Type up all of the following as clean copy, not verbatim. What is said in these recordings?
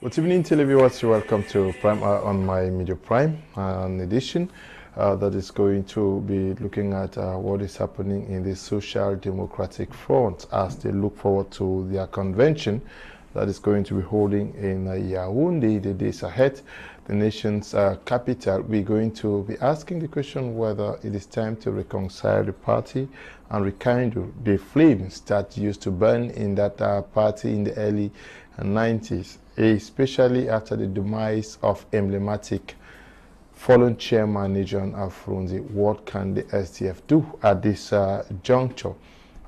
Good evening, televiewers. Welcome to Prime Hour on My Media Prime, an edition that is going to be looking at what is happening in the Social Democratic Front as they look forward to their convention that is going to be holding in Yaoundé the days ahead, the nation's capital. We're going to be asking the question whether it is time to reconcile the party and rekindle the flames that used to burn in that party in the early 90s. Especially after the demise of emblematic fallen chairman John Fru Ndi. What can the SDF do at this juncture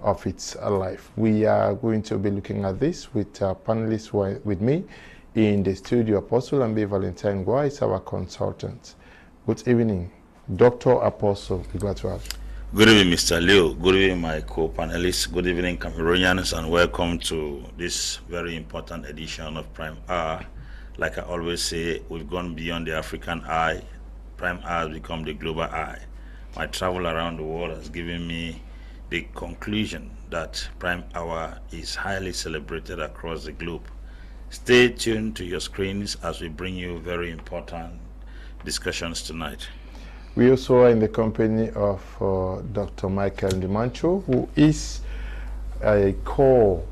of its life? We are going to be looking at this with panelists with me in the studio. Apostle Ambe Valentine is our consultant. Good evening, Dr. Apostle. Glad to have you. Good evening, Mr. Leo. Good evening, my co-panelists. Good evening, Cameroonians, and welcome to this very important edition of Prime Hour. Like I always say, we've gone beyond the African eye. Prime Hour has become the global eye. My travel around the world has given me the conclusion that Prime Hour is highly celebrated across the globe. Stay tuned to your screens as we bring you very important discussions tonight. We also are in the company of Dr. Michael Ndimancho, who is a core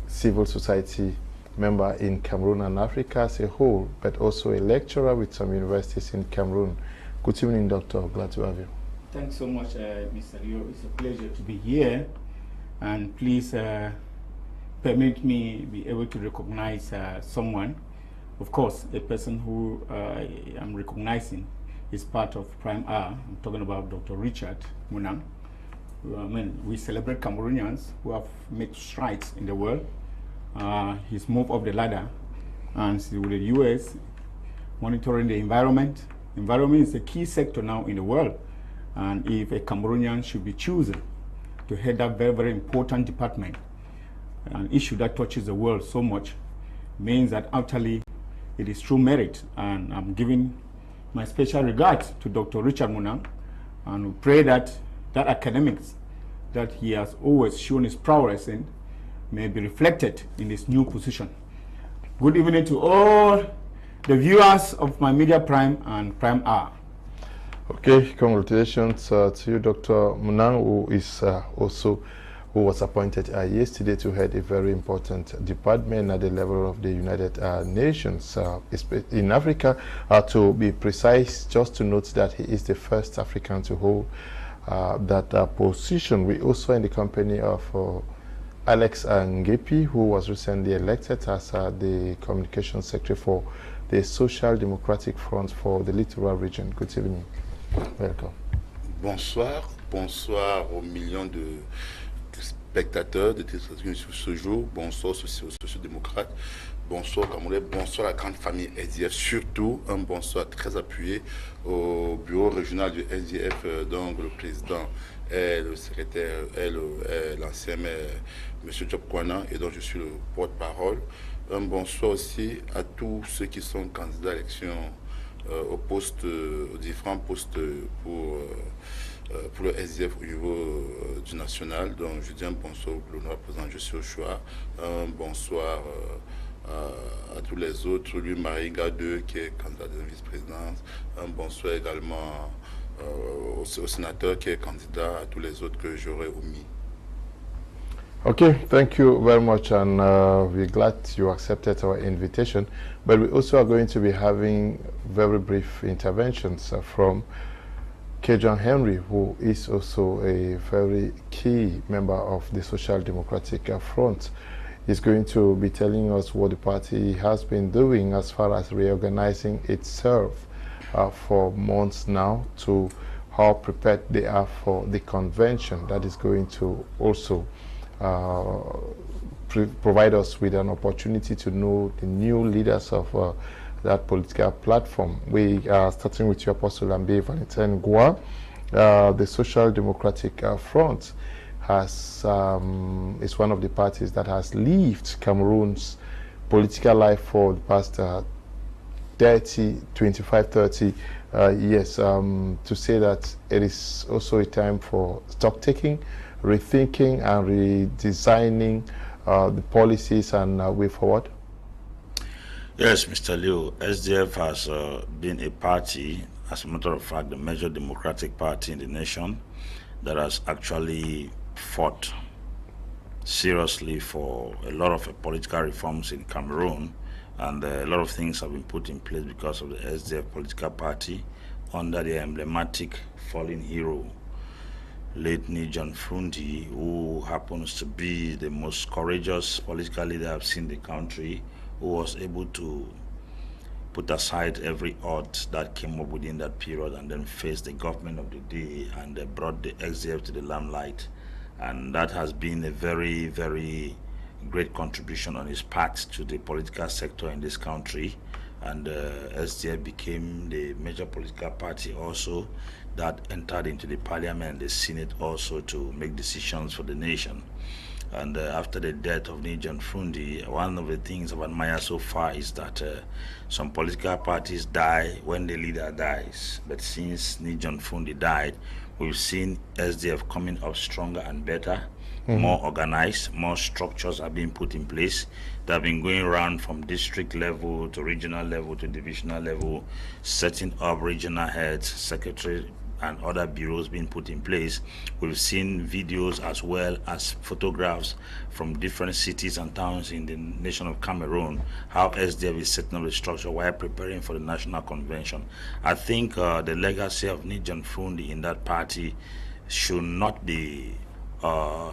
civil society member in Cameroon and Africa as a whole, but also a lecturer with some universities in Cameroon. Good evening, Doctor. Glad to have you. Thanks so much, Mr. Leo. It's a pleasure to be here. And please permit me be able to recognize someone. Of course, a person who I'm recognizing is part of Prime Hour. I'm talking about Dr. Richard Munang. We celebrate Cameroonians who have made strides in the world. He's moved up the ladder and with the US monitoring the environment. Environment is a key sector now in the world. And if a Cameroonian should be chosen to head that very, very important department, an issue that touches the world so much, means that utterly it is true merit. And I'm giving my special regards to Dr. Richard Munang, and we pray that that academics that he has always shown his prowess in may be reflected in his new position. Good evening to all the viewers of my Media Prime and Prime Hour. Okay, congratulations to you, Dr. Munang, who is who was appointed yesterday to head a very important department at the level of the United Nations in Africa. To be precise, just to note that he is the first African to hold that position. We also in the company of Alex Ngeupi, who was recently elected as the Communications Secretary for the Social Democratic Front for the Littoral region. Good evening. Welcome. Bonsoir. Bonsoir aux millions de spectateurs de télévision sur ce jour. Bonsoir aux sociodémocrates. Bonsoir Camerounais. Bonsoir à la grande famille SDF. Surtout un bonsoir très appuyé au bureau régional du SDF, donc le président et le secrétaire et l'ancien maire, M. John Fru Ndi, et donc je suis le porte-parole. Un bonsoir aussi à tous ceux qui sont candidats à l'élection aux différents postes pour le SDF au niveau du national. Donc je dis un bonsoir au l'honorable président, je suis au choix. Un bonsoir à tous les autres, lui Nolinga 2 qui est candidat de la vice-présidence. Un bonsoir également au sénateur qui est candidat, à tous les autres que j'aurais omis. Okay, thank you very much, and we're glad you accepted our invitation. But we also are going to be having very brief interventions from John Henry, who is also a very key member of the Social Democratic Front. He's going to be telling us what the party has been doing as far as reorganizing itself for months now, to how prepared they are for the convention that is going to also provide us with an opportunity to know the new leaders of that political platform. We are starting with your Apostle Ambe Valentine. The Social Democratic Front has is one of the parties that has left Cameroon's political life for the past 25, 30 years, to say that it is also a time for stock taking, rethinking and redesigning the policies and way forward? Yes, Mr. Leo, SDF has been a party, as a matter of fact, the major democratic party in the nation that has actually fought seriously for a lot of political reforms in Cameroon, and a lot of things have been put in place because of the SDF political party under the emblematic fallen hero, late John Fru Ndi, who happens to be the most courageous political leader I've seen in the country, who was able to put aside every odds that came up within that period and then face the government of the day and brought the SDF to the limelight. And that has been a very, very great contribution on his part to the political sector in this country. And SDF became the major political party also that entered into the parliament and the Senate also to make decisions for the nation. And after the death of John Fru Ndi, one of the things I've admired so far is that some political parties die when the leader dies. But since John Fru Ndi died, we've seen SDF coming up stronger and better, more organized, more structures are being put in place. They've been going around from district level to regional level to divisional level, setting up regional heads, secretary, and other bureaus being put in place. We've seen videos as well as photographs from different cities and towns in the nation of Cameroon, how SDF is setting up the structure while preparing for the national convention. I think the legacy of John Fru Ndi in that party should not be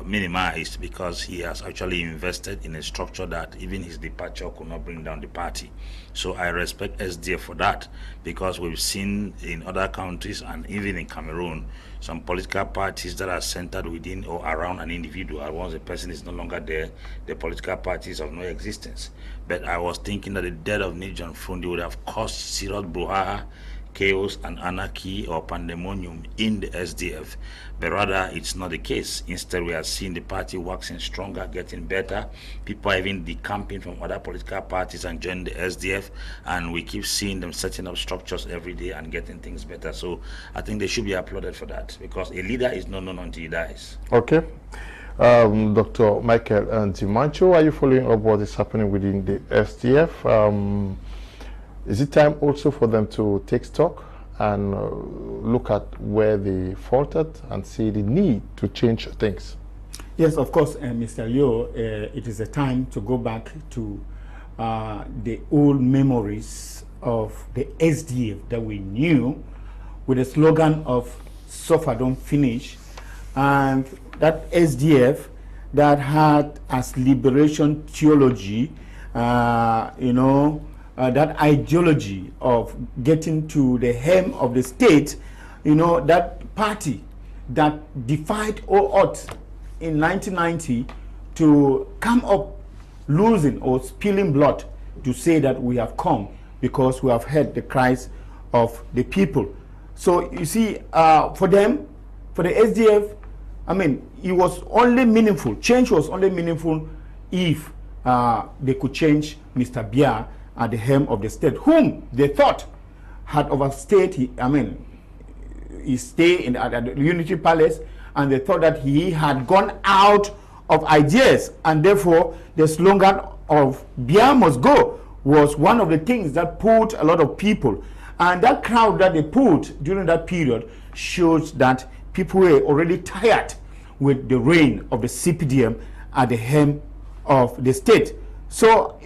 minimized, because he has actually invested in a structure that even his departure could not bring down the party. So I respect SDF for that, because we've seen in other countries and even in Cameroon some political parties that are centered within or around an individual. Once a person is no longer there, the political parties have no existence. But I was thinking that the death of John Fru Ndi would have caused serious brouhaha, chaos and anarchy or pandemonium in the SDF, but rather it's not the case. Instead, we are seeing the party waxing stronger, getting better. People are even decamping from other political parties and joining the SDF, and we keep seeing them setting up structures every day and getting things better. So I think they should be applauded for that, because a leader is not known until he dies. Okay. Dr. Michael Ndimancho, are you following up what is happening within the SDF? Is it time also for them to take stock and look at where they faltered and see the need to change things? Yes, of course, Mr. Leo, it is a time to go back to the old memories of the SDF that we knew, with the slogan of "Suffer, don't finish," and that SDF that had as liberation theology, that ideology of getting to the hem of the state, that party that defied all odds in 1990 to come up losing or spilling blood to say that we have come because we have heard the cries of the people. So you see, for them, for the SDF, it was only meaningful, change was only meaningful if they could change Mr. Biya at the helm of the state, whom they thought had overstayed his stay at the Unity Palace, and they thought that he had gone out of ideas, and therefore the slogan of Biya must go was one of the things that pulled a lot of people. And that crowd that they pulled during that period shows that people were already tired with the reign of the CPDM at the helm of the state. So,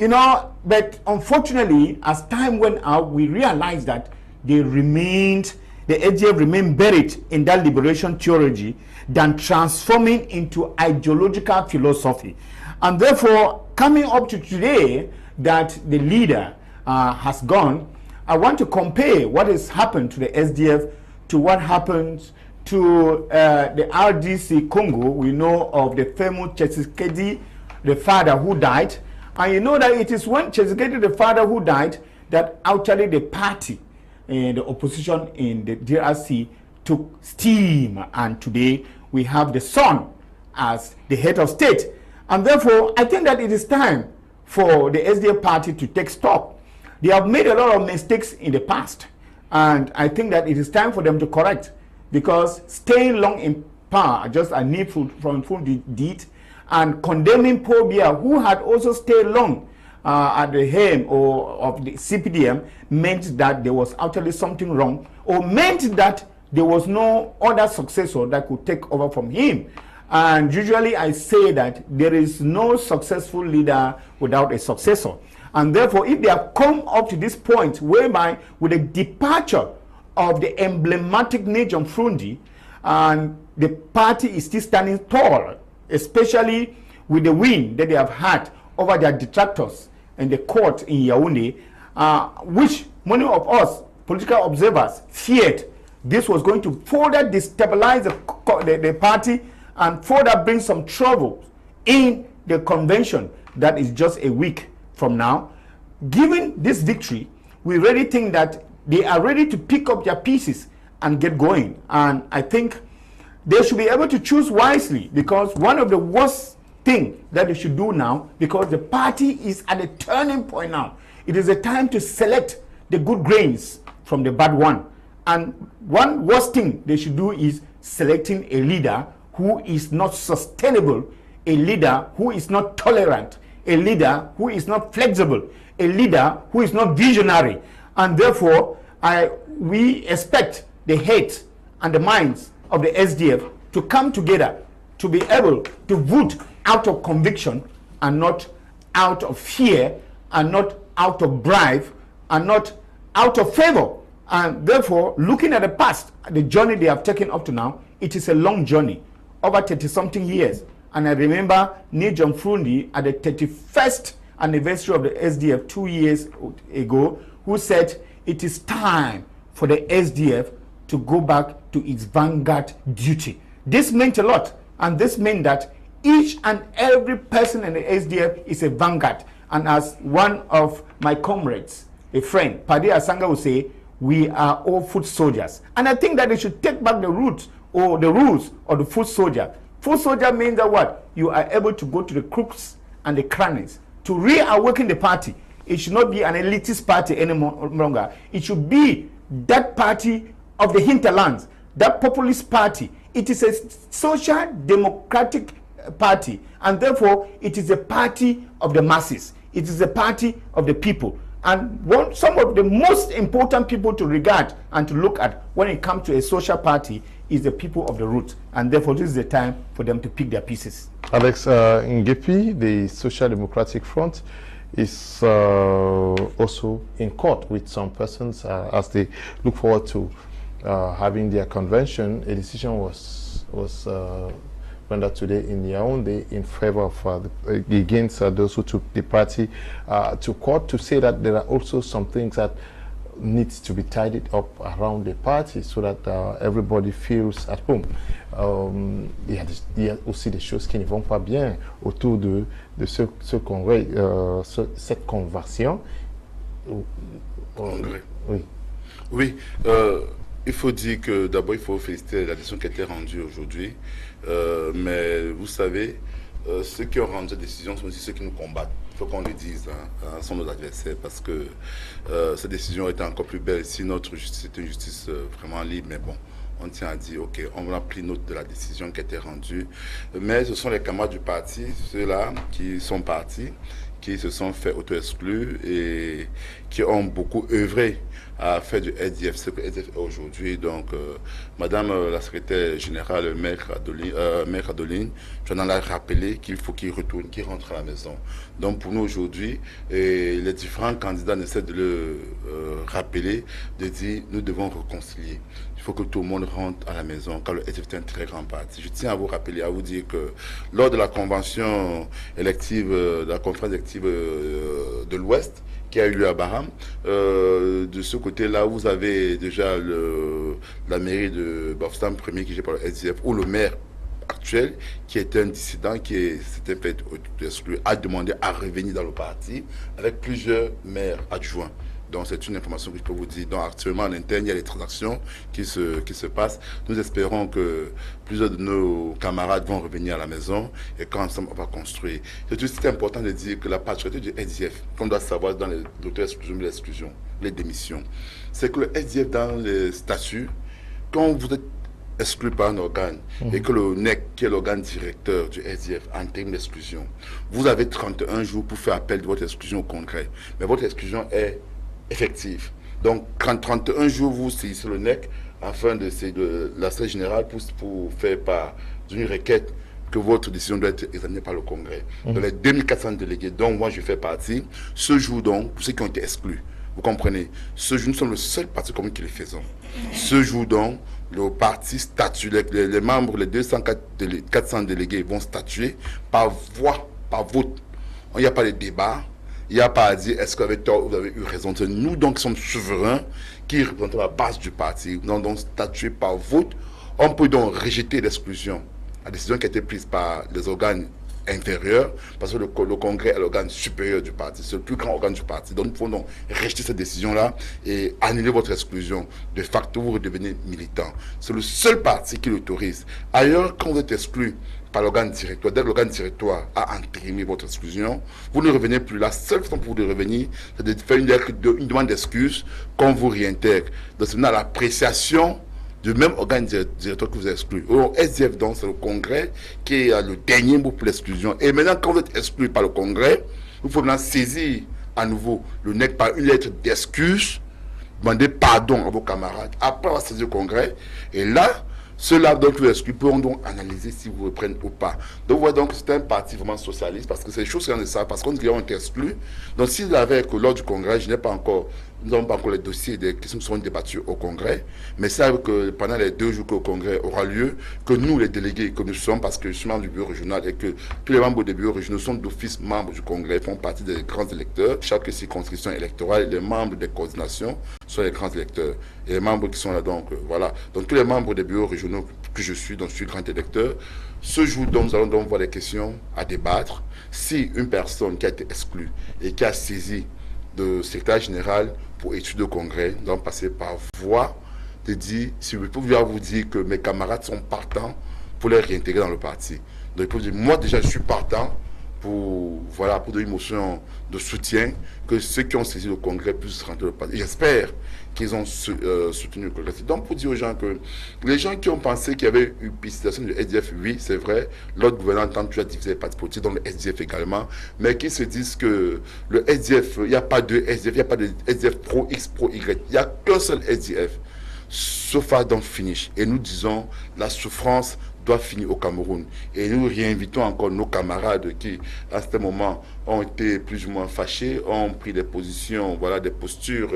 but unfortunately, as time went out, we realized that the SDF remained buried in that liberation theology than transforming into ideological philosophy. And therefore, coming up to today that the leader has gone, I want to compare what has happened to the SDF to what happened to the RDC Congo. We know of the famous Tshisekedi, the father who died. And you know that it is when Tshisekedi, the father who died, that actually the party, the opposition in the DRC, took steam. And today we have the son as the head of state. And therefore, I think that it is time for the SDF party to take stock. They have made a lot of mistakes in the past, and I think that it is time for them to correct, because staying long in power, just as Fru Ndi did, and condemning Paul Biya, who had also stayed long at the helm of the CPDM, meant that there was actually something wrong, or meant that there was no other successor that could take over from him. And usually I say that there is no successful leader without a successor. And therefore, if they have come up to this point whereby with the departure of the emblematic John Fru Ndi, and the party is still standing tall, especially with the win that they have had over their detractors in the court in Ewane, which many of us political observers feared this was going to further destabilize the party and further bring some trouble in the convention that is just a week from now. Given this victory, we really think that they are ready to pick up their pieces and get going. And I think they should be able to choose wisely, because one of the worst things that they should do now, because the party is at a turning point now, it is a time to select the good grains from the bad one. And one worst thing they should do is selecting a leader who is not sustainable, a leader who is not tolerant, a leader who is not flexible, a leader who is not visionary. And therefore, we expect the heads and the minds of the SDF to come together to be able to vote out of conviction and not out of fear, and not out of bribe, and not out of favor. And therefore, looking at the past, the journey they have taken up to now, it is a long journey, over 30-something years. And I remember John Fru Ndi at the 31st anniversary of the SDF 2 years ago, who said it is time for the SDF to go back to its vanguard duty. This meant a lot, and this meant that each and every person in the SDF is a vanguard. And as one of my comrades, a friend, Padi Asanga, would say, we are all foot soldiers. And I think that they should take back the roots or the rules of the foot soldier. Foot soldier means that what? You are able to go to the crooks and the crannies to reawaken the party. It should not be an elitist party any longer. It should be that party of the hinterlands, that populist party. It is a social democratic party, and therefore it is a party of the masses. It is a party of the people. And some of the most important people to regard and to look at when it comes to a social party is the people of the root. And therefore, this is the time for them to pick their pieces. Alex Ngeupi, the Social Democratic Front, is also in court with some persons as they look forward to having their convention. A decision was rendered today in Yaoundé in favor of against those who took the party to court, to say that there are also some things that needs to be tidied up around the party so that everybody feels at home. Il y a aussi des choses qui ne vont pas bien autour de cette conversion. Oui, il faut dire que d'abord il faut féliciter la décision qui a été rendue aujourd'hui, mais vous savez, ceux qui ont rendu cette décision sont aussi ceux qui nous combattent. Il faut qu'on le dise, sont nos adversaires, parce que cette décision aurait été encore plus belle si notre justice était une justice vraiment libre, mais bon, on tient à dire, ok, on a pris note de la décision qui a été rendue, mais ce sont les camarades du parti, ceux-là qui sont partis, qui se sont fait auto-exclure et qui ont beaucoup œuvré à faire du SDF, ce que SDF est aujourd'hui. Donc, Madame la secrétaire générale, Maître Adeline, je en ai rappelé qu'il faut qu'il retourne, qu'il rentre à la maison. Donc, pour nous aujourd'hui, les différents candidats essaient de le rappeler, de dire nous devons réconcilier. Il faut que tout le monde rentre à la maison, car le SDF est un très grand parti. Je tiens à vous rappeler, à vous dire que lors de la convention élective, de la conférence élective de l'Ouest, qui a eu lieu à Baham, de ce côté-là, vous avez déjà la mairie de Bafstam premier qui est par le SDF, ou le maire actuel, qui est un dissident, qui s'était fait exclu, a demandé à revenir dans le parti avec plusieurs maires adjoints. Donc c'est une information que je peux vous dire. Donc actuellement en interne, il y a des transactions qui se passent. Nous espérons que plusieurs de nos camarades vont revenir à la maison et qu'ensemble on va construire. C'est aussi important de dire que la particularité du SDF, qu'on doit savoir dans l'auto-exclusion, les démissions, c'est que le SDF dans les statuts, quand vous êtes exclu par un organe et que le NEC, qui est l'organe directeur du SDF, entame l'exclusion, vous avez 31 jours pour faire appel de votre exclusion au Congrès. Mais votre exclusion est effective. Donc, 31 jours, vous saisissez le NEC afin de l'Assemblée générale pour faire part d'une requête que votre décision doit être examinée par le Congrès. Dans les 2400 délégués dont moi je fais partie, ce jour donc, pour ceux qui ont été exclus, vous comprenez, ce jour, nous sommes le seul parti commun qui le faisons. Ce jour donc, le parti statue, les membres, les 400 délégués vont statuer par voix, par vote. Il n'y a pas de débat, il n'y a pas à dire est-ce que vous avez tort ou vous avez eu raison. C'est nous donc qui sommes souverains, qui représentons la base du parti. Nous allons donc statuer par vote. On peut donc rejeter l'exclusion, la décision qui a été prise par les organes inférieurs, parce que le Congrès est l'organe supérieur du parti, c'est le plus grand organe du parti. Donc, il faut donc rejeter cette décision-là et annuler votre exclusion. De facto, vous redevenez militant. C'est le seul parti qui l'autorise. Ailleurs, quand vous êtes exclu par l'organe directoire, dès que l'organe directoire a entérimé votre exclusion, vous ne revenez plus. La seule façon pour vous de revenir, c'est de faire une demande d'excuse qu'on vous réintègre. Donc, c'est maintenant l'appréciation du même organe directeur que vous exclut. Au SDF, donc, c'est le Congrès qui est le dernier mot pour l'exclusion. Et maintenant, quand vous êtes exclu par le Congrès, vous pouvez maintenant saisir à nouveau le NEC par une lettre d'excuse, demander pardon à vos camarades, après avoir saisi le Congrès. Et là, ceux-là dont vous excluez pourront donc analyser si vous reprennent ou pas. Donc, vous voyez donc que c'est un parti vraiment socialiste, parce que c'est des choses qui sont ça, parce qu'on ont été exclus. Donc, s'il avait que lors du Congrès, nous n'avons pas encore les dossiers des questions qui seront débattues au Congrès, mais c'est que pendant les 2 jours que le Congrès aura lieu, que nous, les délégués, que nous sommes, parce que je suis membre du bureau régional et que tous les membres des bureaux régionaux sont d'office membres du Congrès, font partie des grands électeurs. Chaque circonscription électorale, les membres des coordinations sont les grands électeurs. Et les membres qui sont là, donc, voilà. Donc, tous les membres des bureaux régionaux que je suis, donc je suis grand électeur, ce jour, donc, nous allons donc voir des questions à débattre. Si une personne qui a été exclue et qui a saisi de secrétaire général pour études au Congrès, nous allons passer par voie de dire, si je peux vous dire que mes camarades sont partants pour les réintégrer dans le parti. Donc, il faut dire, moi déjà, je suis partant pour donner une motion de soutien, que ceux qui ont saisi le Congrès puissent rentrer le parti. J'espère qu'ils ont soutenu le Congrès. Donc, pour dire aux gens que les gens qui ont pensé qu'il y avait une pistation du SDF, oui, c'est vrai, l'autre gouvernement tente toujours à diviser les partis politiques, donc le SDF également, mais qui se disent que le SDF, il n'y a pas de SDF, il n'y a pas de SDF pro X, pro Y, il n'y a qu'un seul SDF. Sauf à donc finish. Et nous disons, la souffrance doit finir au Cameroun. Et nous réinvitons encore nos camarades qui, à ce moment, ont été plus ou moins fâchés, ont pris des positions, des postures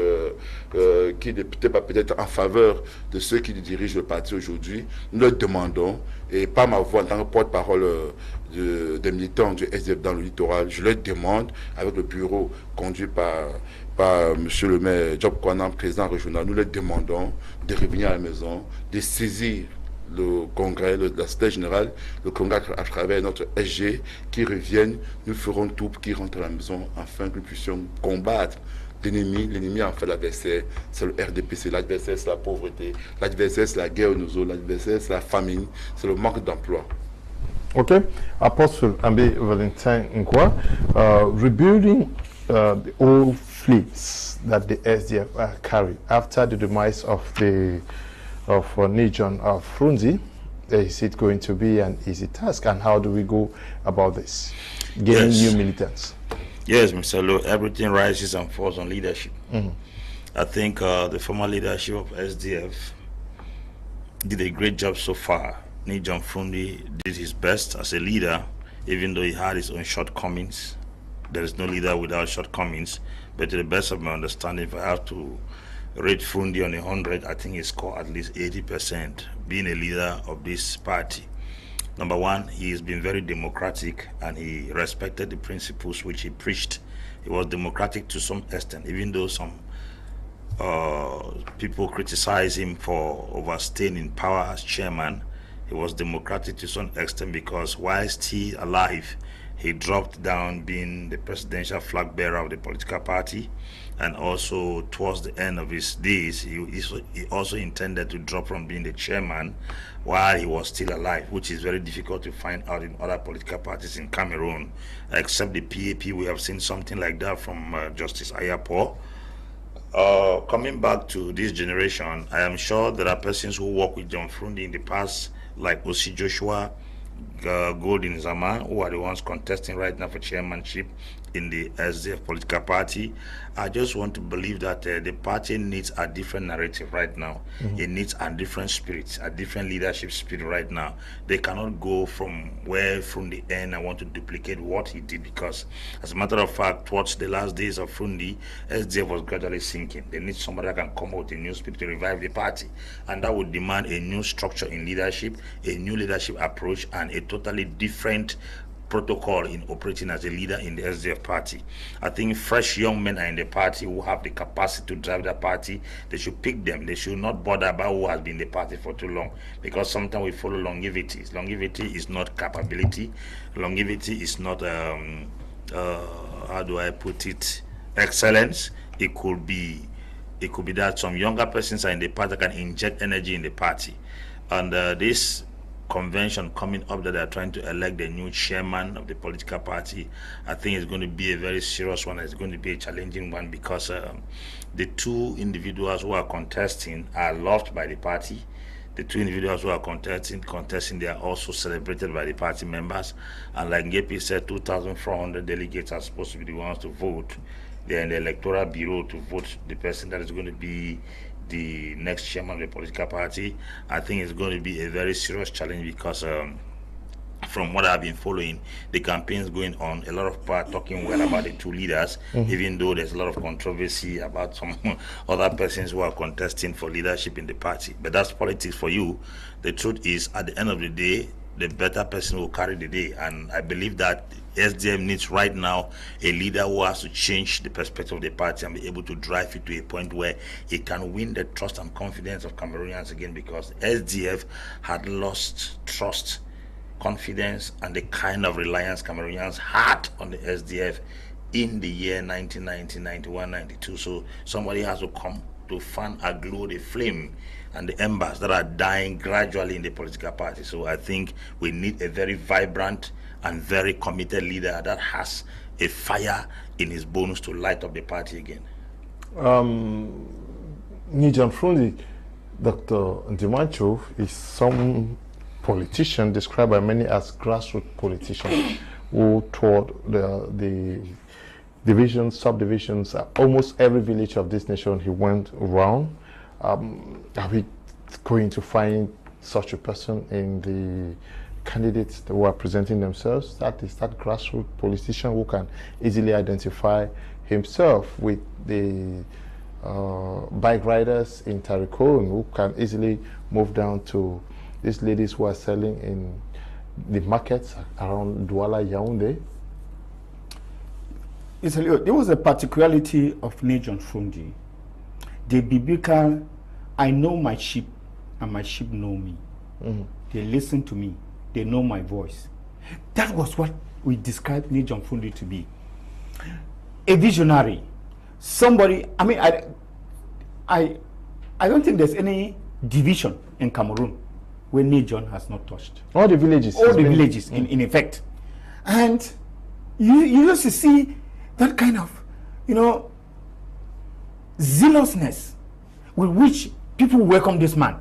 qui n'étaient pas peut-être en faveur de ceux qui dirigent le parti aujourd'hui. Nous leur demandons, et par ma voix en tant que porte-parole des militants du SDF dans le littoral, je leur demande, avec le bureau conduit par monsieur le maire Job Kwanam, président régional, nous leur demandons de revenir à la maison, de saisir le Congrès, l'Assemblée générale, le Congrès à travers notre SG, qui reviennent, nous ferons tout pour qu'ils rentrent à la maison afin que nous puissions combattre l'ennemi. L'ennemi, en fait, l'adversaire, c'est le RDPC, l'adversaire, c'est la pauvreté, l'adversaire, c'est la guerre aux eaux, l'adversaire, c'est la famine, c'est le manque d'emploi. Okay, Apostle Ambe Valentine, rebuilding the old fleets that the SDF carried after the demise of Ndimancho Fru Ndi, is it going to be an easy task, and how do we go about this, getting new militants? Yes, Mr. Lo, everything rises and falls on leadership. I think the former leadership of SDF did a great job so far. Ndimancho Fru Ndi did his best as a leader, even though he had his own shortcomings. There is no leader without shortcomings, but to the best of my understanding, if I have to rate Fru Ndi on 100, I think he scored at least 80% being a leader of this party. Number one, he has been very democratic and he respected the principles which he preached. He was democratic to some extent, even though some people criticize him for overstaying in power as chairman. He was democratic to some extent because whilst he alive, he dropped down being the presidential flag bearer of the political party, and also towards the end of his days, he also intended to drop from being the chairman while he was still alive, which is very difficult to find out in other political parties in Cameroon, except the PAP. We have seen something like that from Justice Ayapo. Coming back to this generation, I am sure there are persons who work with John Fru Ndi in the past, like Osi Joshua, Golden Zaman, who are the ones contesting right now for chairmanship in the SDF political party. I just want to believe that the party needs a different narrative right now. It needs a different spirit, a different leadership spirit right now. They cannot go from where from the end I want to duplicate what he did, because as a matter of fact, towards the last days of Fru Ndi, SDF was gradually sinking. They need somebody that can come out with a new spirit to revive the party, and that would demand a new structure in leadership, a new leadership approach, and a totally different protocol in operating as a leader in the SDF party. I think fresh young men are in the party who have the capacity to drive the party. They should pick them. They should not bother about who has been in the party for too long, because sometimes we follow longevity. Longevity is not capability. Longevity is not how do I put it, excellence. It could be that some younger persons are in the party that can inject energy in the party, and this convention coming up that they are trying to elect the new chairman of the political party, I think it's going to be a very serious one. It's going to be a challenging one, because the two individuals who are contesting are loved by the party. The two individuals who are contesting, they are also celebrated by the party members. And like Ngeupi said, 2,400 delegates are supposed to be the ones to vote. They're in the electoral bureau to vote the person that is going to be the next chairman of the political party. I think it's going to be a very serious challenge, because from what I've been following, the campaigns going on, a lot of people are talking well about the two leaders, even though there's a lot of controversy about some other persons who are contesting for leadership in the party. But that's politics for you. The truth is, at the end of the day, the better person will carry the day. And I believe that SDF needs right now a leader who has to change the perspective of the party and be able to drive it to a point where it can win the trust and confidence of Cameroonians again, because SDF had lost trust, confidence, and the kind of reliance Cameroonians had on the SDF in the year 1990, 91, 92. So somebody has to come to fan aglow the flame and the embers that are dying gradually in the political party. So I think we need a very vibrant and very committed leader that has a fire in his bones to light up the party again. John Fru Ndi, Dr. Ndimancho is some politician described by many as grassroots politician who toured the divisions, subdivisions, almost every village of this nation he went around. Are we going to find such a person in the candidates who are presenting themselves? That is that grassroots politician who can easily identify himself with the bike riders in Tarikon, who can easily move down to these ladies who are selling in the markets around Douala, Yaoundé. There was a particularity of John Fru Ndi. The biblical, I know my sheep and my sheep know me. They listen to me. They know my voice. That was what we described John Fru Ndi to be. A visionary. Somebody, I mean, I don't think there's any division in Cameroon where John has not touched. All the villages. All the villages, in effect. And you used to see that kind of, zealousness with which people welcome this man.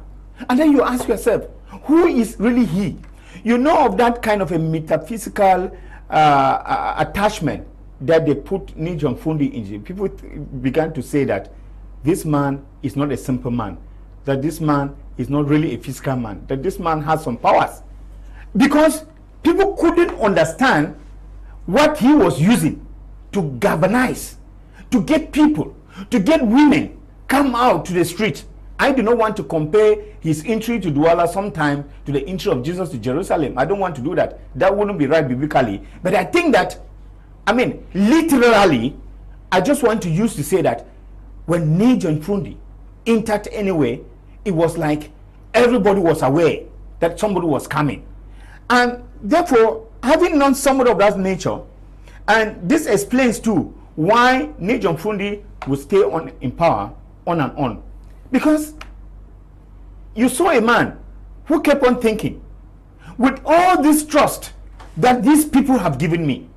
And then you ask yourself, who is really he? You know of that kind of a metaphysical attachment that they put John Fru Ndi in. People began to say that this man is not a simple man, that this man is not really a physical man, that this man has some powers. Because people couldn't understand what he was using to galvanize, to get people, to get women come out to the street. I do not want to compare his entry to Douala sometime to the entry of Jesus to Jerusalem. I don't want to do that. That wouldn't be right biblically. But I think that, literally, I just want to use to say that when John Fru Ndi entered anyway, it was like everybody was aware that somebody was coming. And therefore, having known somebody of that nature, and this explains too why John Fru Ndi will stay on in power on and on, because you saw a man who kept on thinking, with all this trust that these people have given me,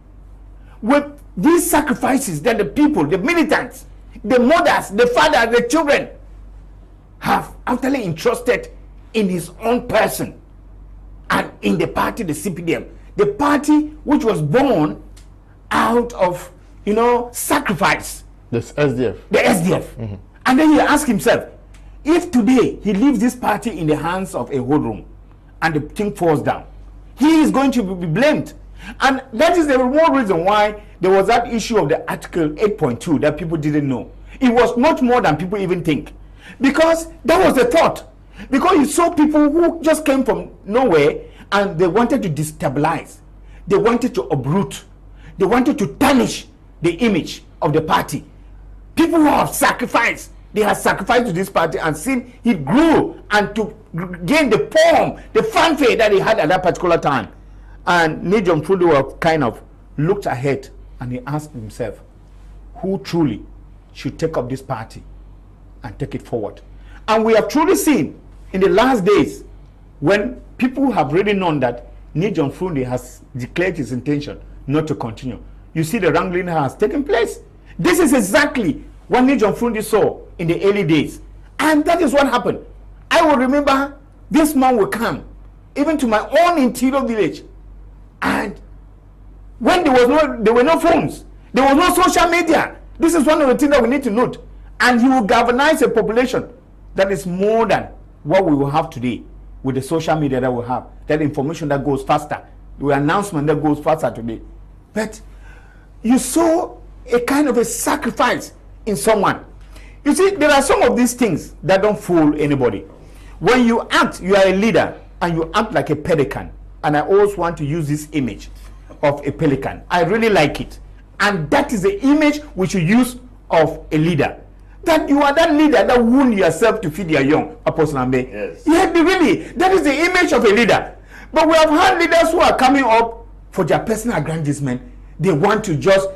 with these sacrifices that the people, the militants, the mothers, the fathers, the children have actually entrusted in his own person and in the party, the CPDM, the party which was born out of, sacrifice. This SDF. The SDF. Mm-hmm. And then he asked himself, if today he leaves this party in the hands of a hoodlum and the thing falls down, he is going to be blamed. And that is the more reason why there was that issue of the Article 8.2 that people didn't know. It was much more than people even think. Because that was the thought. Because you saw people who just came from nowhere and they wanted to destabilize. They wanted to uproot. They wanted to tarnish the image of the party. People who have sacrificed. They have sacrificed to this party and seen it grew and to gain the pomp, the fanfare that he had at that particular time. And John Fru Ndi kind of looked ahead and he asked himself, who truly should take up this party and take it forward? And we have truly seen in the last days, when people have really known that John Fru Ndi has declared his intention not to continue, you see the wrangling has taken place. This is exactly what John Fru Ndi saw in the early days. And that is what happened. I will remember this man will come even to my own interior village. And when there were no phones, there was no social media. This is one of the things that we need to note. And he will galvanize a population that is more than what we will have today with the social media that we have, that information that goes faster, the announcement that goes faster today. But you saw a kind of a sacrifice in someone. You see, there are some of these things that don't fool anybody. When you act, you are a leader and you act like a pelican. And I always want to use this image of a pelican. I really like it. And that is the image we should use of a leader. That you are that leader that wound yourself to feed your young, Apostle Ambe. Yes. Yeah, really, that is the image of a leader. But we have had leaders who are coming up for their personal aggrandizement. They want to just,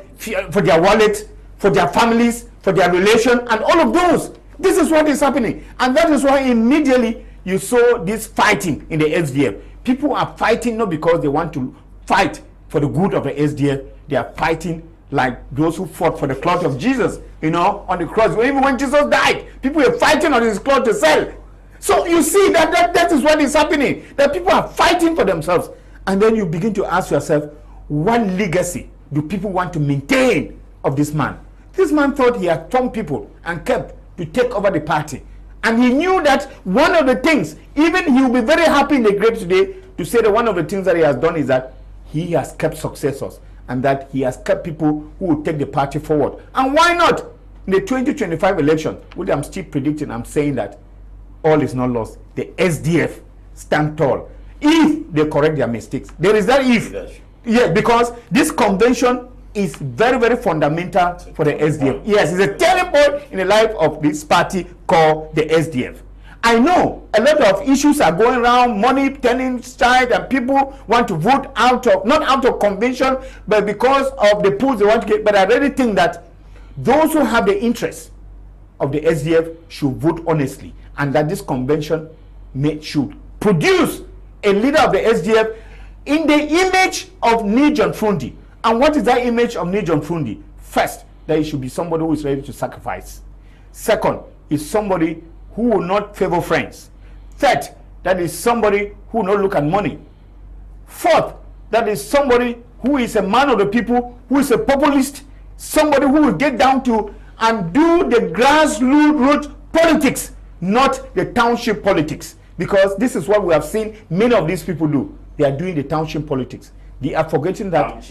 for their wallet, for their families, for their relation, and all of those. This is what is happening. And that is why immediately you saw this fighting in the SDF. People are fighting not because they want to fight for the good of the SDF. They are fighting like those who fought for the cloth of Jesus, on the cross. Even when Jesus died, people were fighting on his cloth to sell. So you see that is what is happening. That people are fighting for themselves. And then you begin to ask yourself, what legacy do people want to maintain of this man? This man thought he had formed people and kept to take over the party. And he knew that one of the things, even he will be very happy in the grave today to say that one of the things that he has done is that he has kept successors and that he has kept people who will take the party forward. And why not? In the 2025 election, which I'm still predicting, I'm saying that all is not lost. The SDF stand tall if they correct their mistakes. There is that if. Yeah, because this convention is very, very fundamental for the SDF. Yes, it's a turning point in the life of this party called the SDF. I know a lot of issues are going around, money turning side, and people want to vote not out of convention, but because of the polls they want to get. But I really think that those who have the interest of the SDF should vote honestly, and that this convention should produce a leader of the SDF in the image of John Fru Ndi. And what is that image of John Fru Ndi? First, that he should be somebody who is ready to sacrifice. Second, is somebody who will not favor friends. Third, that is somebody who will not look at money. Fourth, that is somebody who is a man of the people, who is a populist, somebody who will get down to and do the grassroots politics, not the township politics. Because this is what we have seen many of these people do. They are doing the township politics. They are forgetting that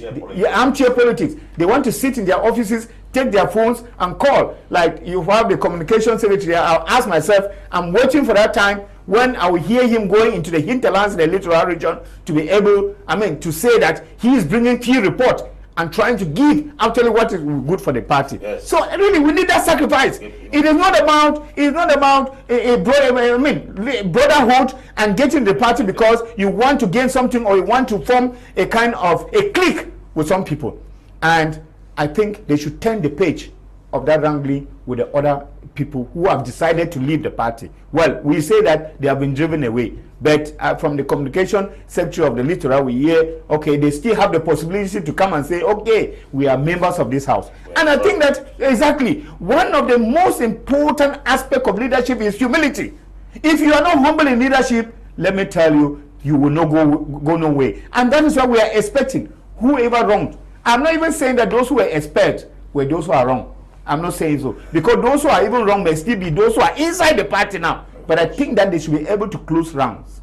armchair politics. They want to sit in their offices, take their phones and call. Like you have the communication secretary. I'll ask myself, I'm waiting for that time when I will hear him going into the hinterlands, the littoral region, to be able, to say that he is bringing key report. and trying to give actually what is good for the party. Yes. So really, we need that sacrifice. It is not about brotherhood and getting the party because you want to gain something or you want to form a kind of a clique with some people. And I think they should turn the page of that wrangling with the other people who have decided to leave the party. Well, we say that they have been driven away, but from the communication secretary of the littoral, we hear, okay, they still have the possibility to come and say, okay, we are members of this house. And I think that exactly one of the most important aspects of leadership is humility. If you are not humble in leadership, let me tell you, you will not go nowhere. And that is what we are expecting. Whoever wronged. I'm not even saying that those who were expert were those who are wrong. I'm not saying so. Because those who are even wrong may still be those who are inside the party now. But I think that they should be able to close rounds.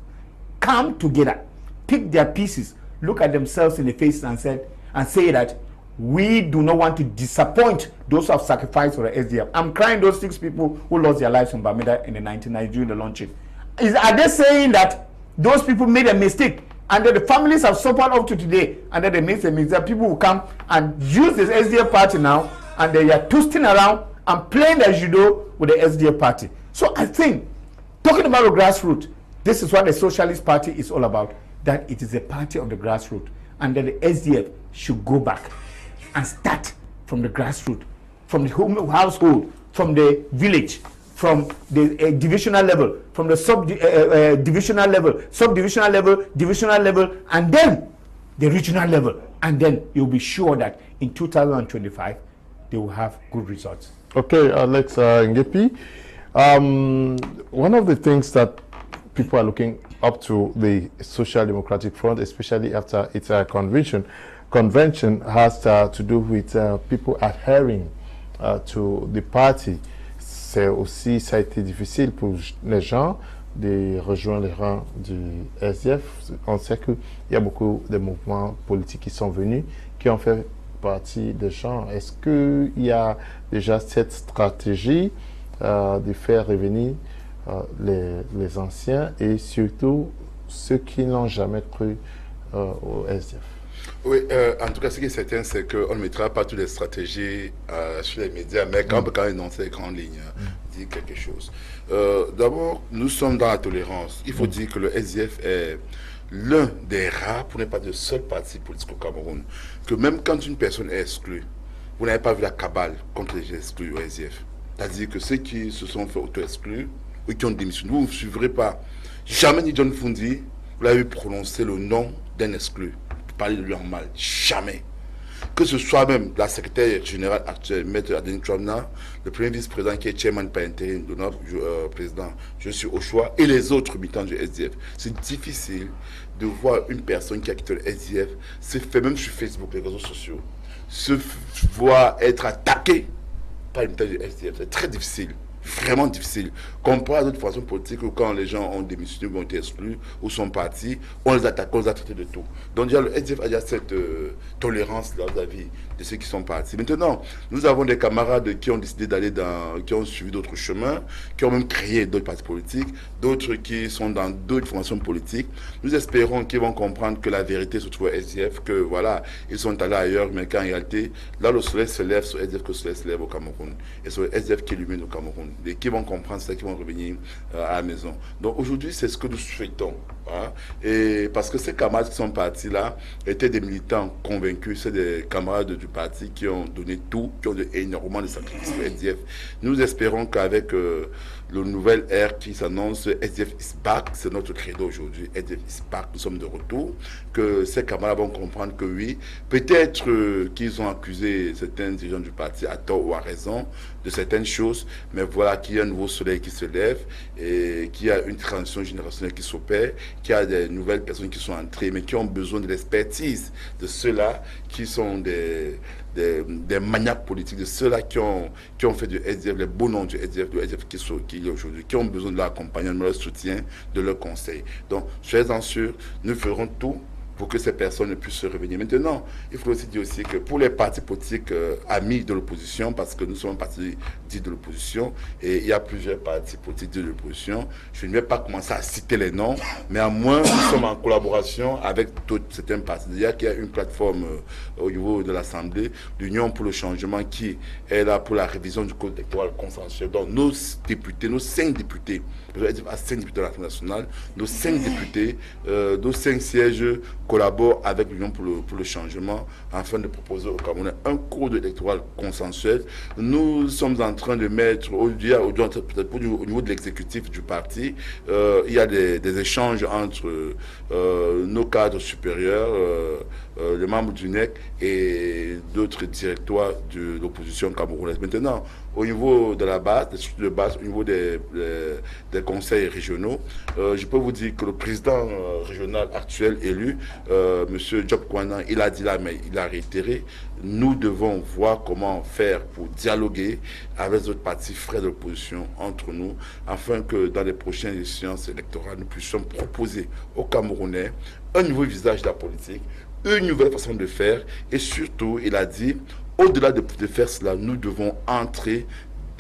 Come together. Pick their pieces. Look at themselves in the face and say that we do not want to disappoint those who have sacrificed for the SDF. I'm crying those 6 people who lost their lives in Bermuda in the 1990s during the launching. Are they saying that those people made a mistake and that the families have suffered up to today and that they made a mistake? People will come and use this SDF party now and they are twisting around and playing the judo with the SDF party. So I think, talking about the grassroots, this is what the Socialist Party is all about, that it is a party of the grassroots, and that the SDF should go back and start from the grassroots, from the household, from the village, from the divisional level, from the divisional level, sub-divisional level, divisional level, and then the regional level. And then you'll be sure that in 2025, they will have good results. Okay, Alex Ngeupi. One of the things that people are looking up to the Social Democratic Front, especially after its convention, has to do with people adhering to the party. Ça a été difficile pour les gens de rejoindre les rangs du SDF. On sait qu'il y a beaucoup de mouvements politiques qui sont venus, qui ont fait partie des gens. Est-ce qu'il y a déjà cette stratégie de faire revenir les anciens et surtout ceux qui n'ont jamais cru au SDF? Oui, en tout cas, ce qui est certain, c'est qu'on ne mettra pas toutes les stratégies sur les médias, mais quand on énonce les grandes lignes, dire quelque chose. D'abord, nous sommes dans la tolérance. Il faut dire que le SDF est l'un des rares, pour ne pas dire le seul parti politique au Cameroun, que même quand une personne est exclue, vous n'avez pas vu la cabale contre les exclus au SDF. C'est-à-dire que ceux qui se sont fait auto-exclus ou qui ont démissionné, vous ne suivrez pas. Jamais ni John Fru Ndi, vous l'avez prononcé le nom d'un exclu. Parler de lui en mal. Jamais. Que ce soit même la secrétaire générale actuelle, Maître Adeni Chouamna, le premier vice-président qui est chairman par intérim, le président, je suis au choix, et les autres militants du SDF. C'est difficile de voir une personne qui a quitté le SDF, se fait même sur Facebook, les réseaux sociaux, se voir être attaqué par les militants du SDF. C'est très difficile. Vraiment difficile. Comparé à d'autres formations politiques où quand les gens ont démissionné ou ont été exclus ou sont partis, on les attaque, on les a traités de tout. Donc déjà, le SDF a déjà cette tolérance vis-à-vis de ceux qui sont partis. Maintenant, nous avons des camarades qui ont décidé d'aller qui ont suivi d'autres chemins, qui ont même créé d'autres partis politiques, d'autres qui sont dans d'autres formations politiques. Nous espérons qu'ils vont comprendre que la vérité se trouve au SDF, que voilà, ils sont allés ailleurs, mais qu'en réalité, là le soleil se lève, sur le SDF que le soleil se lève au Cameroun. Et c'est le SDF qui illumine au Cameroun. Et qui vont comprendre ça, qui vont revenir à la maison. Donc aujourd'hui, c'est ce que nous souhaitons. Hein? Et parce que ces camarades qui sont partis là étaient des militants convaincus, c'est des camarades du parti qui ont donné tout, qui ont donné énormément de sacrifices au SDF. Nous espérons qu'avec le nouvel ère qui s'annonce, SDF is back, c'est notre credo aujourd'hui, SDF is back, nous sommes de retour, que ces camarades vont comprendre que oui, peut-être qu'ils ont accusé certains dirigeants du parti à tort ou à raison de certaines choses, mais voilà qu'il y a un nouveau soleil qui se lève et qu'il y a une transition générationnelle qui s'opère, qu'il y a des nouvelles personnes qui sont entrées, mais qui ont besoin de l'expertise de ceux-là qui sont des maniaques politiques, de ceux-là qui ont fait du SDF, les beaux noms du SDF qui est aujourd'hui, qui ont besoin de l'accompagnement, de leur soutien, de leur conseil. Donc, soyez-en sûrs, nous ferons tout pour que ces personnes puissent revenir. Maintenant, il faut aussi dire aussi que pour les partis politiques amis de l'opposition, parce que nous sommes un parti dit de l'opposition, et il y a plusieurs partis politiques de l'opposition, je ne vais pas commencer à citer les noms, mais à moins nous sommes en collaboration avec certains partis. Il y a une plateforme au niveau de l'Assemblée, l'Union pour le changement, qui est là pour la révision du code électoral consensuel. Donc nos députés, nos 5 députés, je vais dire à 5 députés de l'Assemblée nationale, nos 5 députés, nos 5 sièges collabore avec l'Union pour le changement afin de proposer au Cameroun un code électoral consensuel. Nous sommes en train de mettre, au niveau de l'exécutif du parti, il y a des échanges entre nos cadres supérieurs, les membres du NEC et d'autres directoires de l'opposition camerounaise. Maintenant, au niveau de la base, des structures de base, au niveau des conseils régionaux, je peux vous dire que le président régional actuel élu, M. Job Kwana, il a dit là, mais il a réitéré, nous devons voir comment faire pour dialoguer avec les autres partis frères de l'opposition entre nous, afin que dans les prochaines échéances électorales, nous puissions proposer aux Camerounais un nouveau visage de la politique, une nouvelle façon de faire, et surtout, il a dit, au-delà de faire cela, nous devons entrer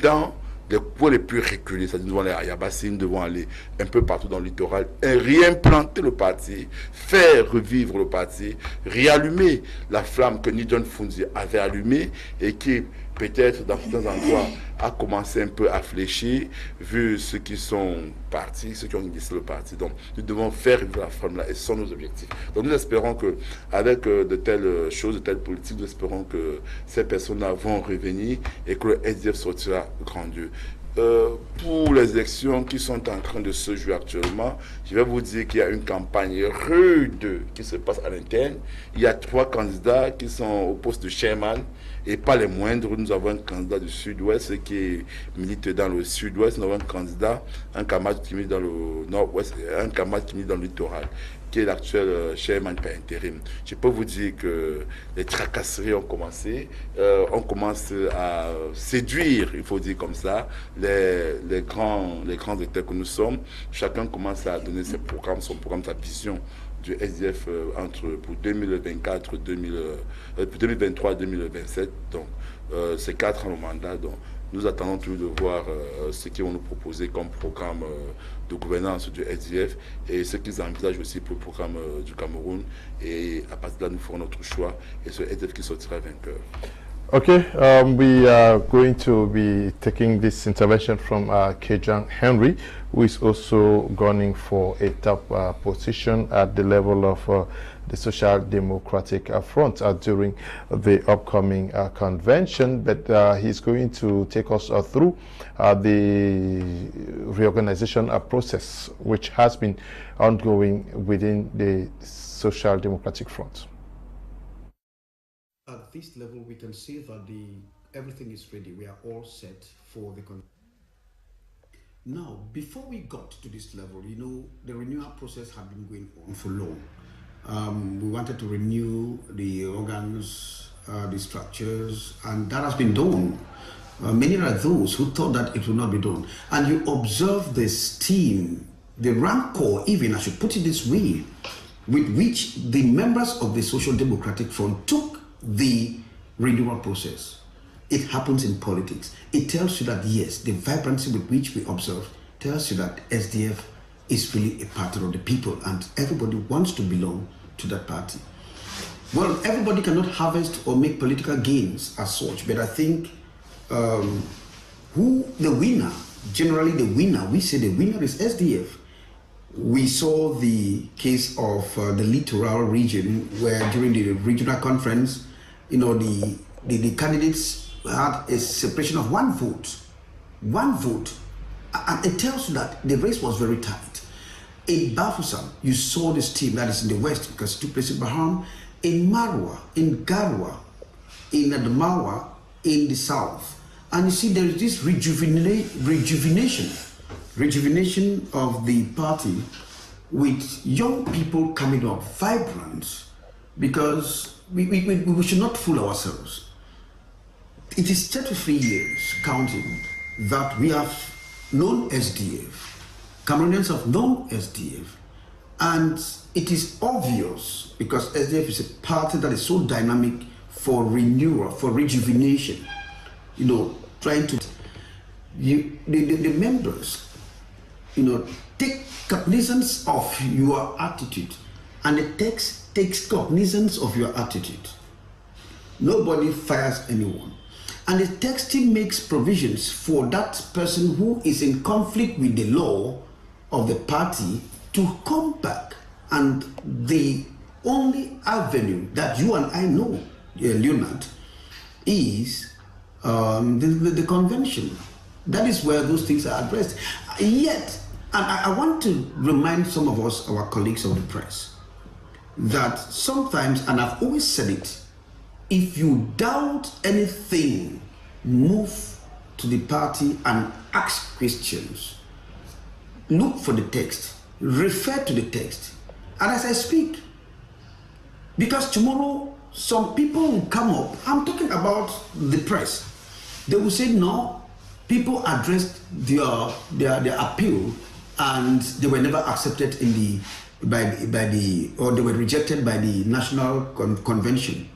dans les coins les plus reculés, c'est-à-dire nous devons aller à Yabassi, nous devons aller un peu partout dans le littoral et réimplanter le parti, faire revivre le parti, réallumer la flamme que John Fru Ndi avait allumée et qui peut-être dans certains endroits a commencé un peu à fléchir vu ceux qui sont partis, ceux qui ont initié le parti. Donc nous devons faire revivre la flamme là et ce sont nos objectifs. Donc nous espérons que avec de telles choses, de telles politiques, nous espérons que ces personnes-là vont revenir et que le SDF sortira grandiose. Pour les élections qui sont en train de se jouer actuellement, je vais vous dire qu'il y a une campagne rude qui se passe à l'interne. Il y a 3 candidats qui sont au poste de chairman et pas les moindres. Nous avons un candidat du sud-ouest qui milite dans le sud-ouest. Nous avons un candidat, un camarade qui milite dans le nord-ouest et un camarade qui milite dans le littoral, qui est l'actuel chairman par intérim. Je peux vous dire que les tracasseries ont commencé. On commence à séduire, il faut dire comme ça, les grands acteurs que nous sommes. Chacun commence à donner ses programmes, son programme, sa vision du SDF pour 2023 2027. Donc, c'est 4 ans au mandat. Donc, nous attendons toujours de voir ce qu'ils vont nous proposer comme programme de gouvernance du SDF et ce qu'ils envisagent aussi pour le programme du Cameroun. Et à partir de là, nous ferons notre choix et ce SDF qui sortira vainqueur. Okay, we are going to be taking this intervention from Kejang Henry, who is also gunning for a top position at the level of the Social Democratic Front during the upcoming convention. But he's going to take us through the reorganization process, which has been ongoing within the Social Democratic Front. At this level, we can see that everything is ready. We are all set for the Now, before we got to this level, you know, the renewal process had been going on for long. We wanted to renew the organs, the structures, and that has been done. Many are those who thought that it would not be done. And you observe this team, the rancor, even I should put it this way, with which the members of the Social Democratic Front took the renewal process. It happens in politics. It tells you that, yes, the vibrancy with which we observe tells you that SDF is really a party of the people and everybody wants to belong to that party. Well, everybody cannot harvest or make political gains as such, but I think generally the winner, we say the winner is SDF. We saw the case of the littoral region where during the regional conference, you know, the candidates had a separation of one vote. And it tells you that the race was very tight. In Bafusam, you saw this team that is in the west because it took place in Baham, in Marwa, in Garwa, in Adamawa, in the south. And you see there is this rejuvenation of the party with young people coming up, vibrant, because we should not fool ourselves. It is 33 years counting that we have known SDF. Cameroonians have known SDF. And it is obvious because SDF is a party that is so dynamic for renewal, for rejuvenation, you know, trying to, the members, you know, take cognizance of your attitude, and the text takes cognizance of your attitude. Nobody fires anyone. And the text still makes provisions for that person who is in conflict with the law of the party to come back. And the only avenue that you and I know, Leonard, is the convention. That is where those things are addressed. Yet, and I want to remind some of us, our colleagues of the press, that sometimes, and I've always said it, if you doubt anything, move to the party and ask questions. Look for the text, refer to the text. And as I speak, because tomorrow some people will come up, I'm talking about the press, they will say no, people addressed their appeal and they were never accepted in or they were rejected by the National Convention.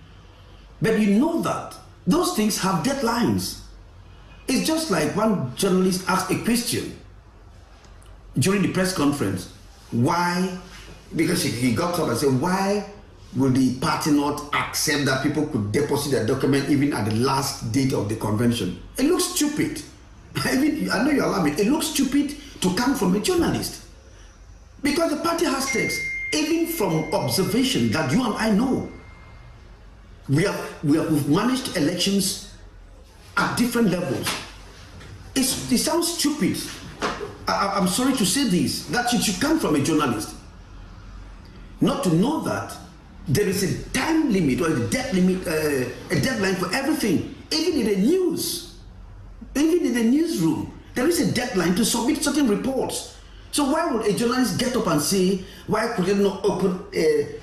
But you know that those things have deadlines. It's just like one journalist asked a question during the press conference. Why? Because he got up and said, why will the party not accept that people could deposit their document even at the last date of the convention? It looks stupid. I know you're laughing. It looks stupid to come from a journalist. Because the party has text, even from observation that you and I know. We've managed elections at different levels. It sounds stupid. I'm sorry to say this, that it should come from a journalist. Not to know that there is a time limit or a deadline for everything. Even in the news, even in the newsroom, there is a deadline to submit certain reports. So why would a journalist get up and say, why could it not open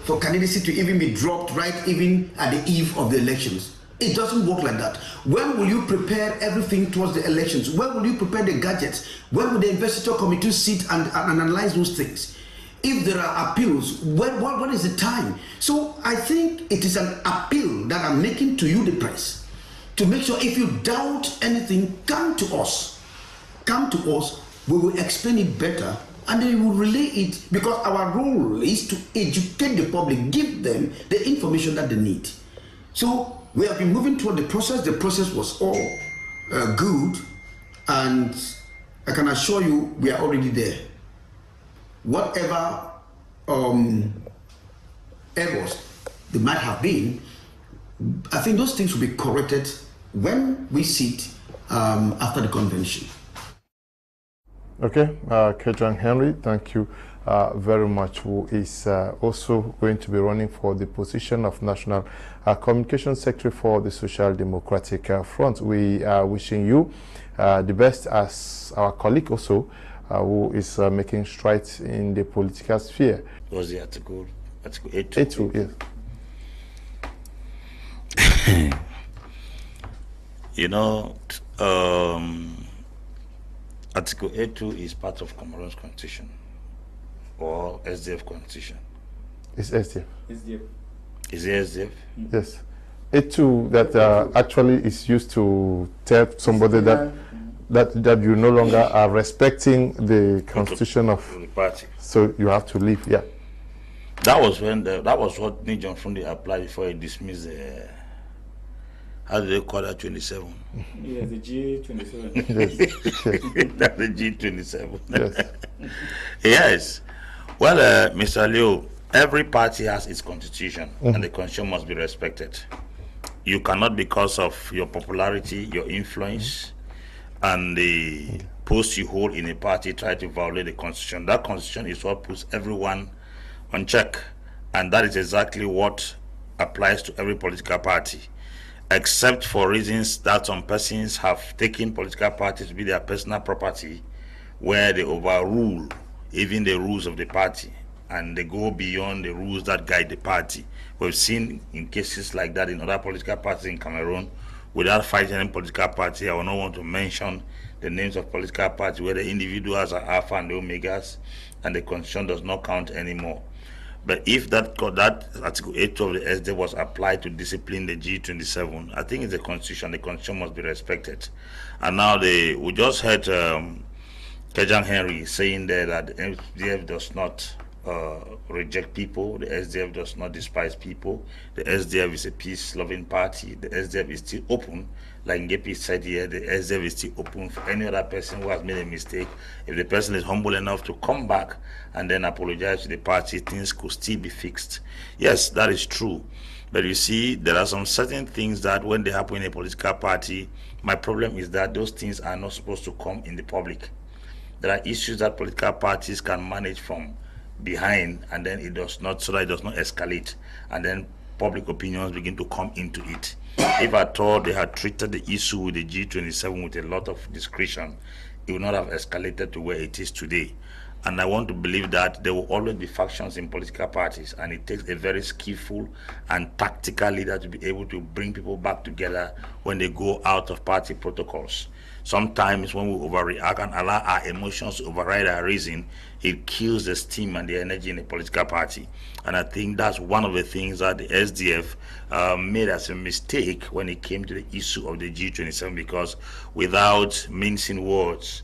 for candidacy to even be dropped right even at the eve of the elections? It doesn't work like that. When will you prepare everything towards the elections? When will you prepare the gadgets? When will the investiture committee sit and analyze those things? If there are appeals, what is the time? So I think it is an appeal that I'm making to you, the press, to make sure if you doubt anything, come to us. Come to us. We will explain it better and then we will relay it, because our role is to educate the public, give them the information that they need. So we have been moving toward the process. The process was all good, and I can assure you we are already there. Whatever errors there might have been, I think those things will be corrected when we sit after the convention. Okay, Kejang Henry, thank you very much, who is also going to be running for the position of National Communication Secretary for the Social Democratic Front. We are wishing you the best as our colleague also, who is making strides in the political sphere. What was the article? Article 8? 8, yes. You know, Article 8.2 is part of Cameroon's constitution, or SDF constitution. It's SDF. SDF. Is it SDF? Yes. 8.2 that actually is used to tell somebody that you no longer are respecting the constitution of the party. So you have to leave. Yeah. That was when that was what John Fru Ndi applied before he dismissed the. How do they call that 27? Yeah, the G27. Yes. That's the G27. Yes. Yes. Well, Mr. Leo, every party has its constitution, and the constitution must be respected. You cannot, because of your popularity, your influence, and the post you hold in a party, try to violate the constitution. That constitution is what puts everyone on check, and that is exactly what applies to every political party, except for reasons that some persons have taken political parties to be their personal property, where they overrule even the rules of the party and they go beyond the rules that guide the party. We've seen in cases like that in other political parties in Cameroon. Without fighting any political party, I will not want to mention the names of political parties where the individuals are alpha and the omegas, and the constitution does not count anymore. But if that Article 8 of the SDF was applied to discipline the G27, I think it's the constitution must be respected. And now we just heard Kejang Henry saying there that the SDF does not reject people, the SDF does not despise people, the SDF is a peace-loving party, the SDF is still open. Like Ngeupi said here, the SDF is still open for any other person who has made a mistake. If the person is humble enough to come back and then apologize to the party, things could still be fixed. Yes, that is true. But you see, there are some certain things that when they happen in a political party, my problem is that those things are not supposed to come in the public. There are issues that political parties can manage from behind, and then it does not, so that it does not escalate, and then public opinions begin to come into it. If at all they had treated the issue with the G27 with a lot of discretion, it would not have escalated to where it is today. And I want to believe that there will always be factions in political parties, and it takes a very skillful and tactical leader to be able to bring people back together when they go out of party protocols. Sometimes when we overreact and allow our emotions to override our reason, it kills the steam and the energy in a political party. And I think that's one of the things that the SDF made as a mistake when it came to the issue of the G27, because without mincing words,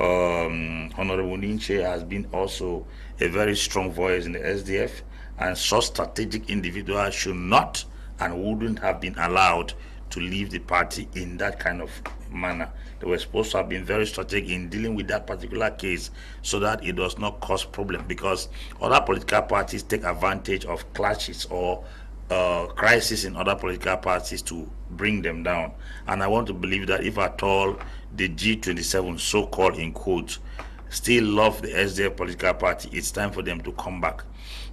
Honorable Ninche has been also a very strong voice in the SDF, and such strategic individuals should not and wouldn't have been allowed to leave the party in that kind of manner. They were supposed to have been very strategic in dealing with that particular case so that it does not cause problem, because other political parties take advantage of clashes or crisis in other political parties to bring them down. And I want to believe that if at all the G27, so-called in quotes, still love the SDF political party, it's time for them to come back.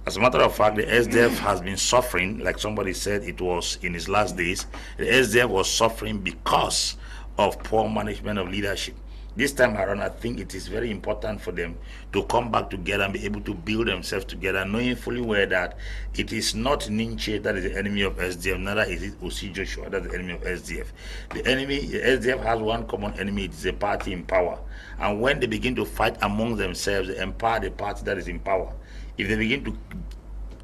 As a matter of fact, the SDF has been suffering, like somebody said it was in his last days. The SDF was suffering because of poor management of leadership. This time around, I think it is very important for them to come back together and be able to build themselves together, knowing fully well that it is not Ninche that is the enemy of SDF, neither is it Osi Joshua that is the enemy of SDF. The SDF has one common enemy, it is a party in power. And when they begin to fight among themselves, they empower the party that is in power. If they begin to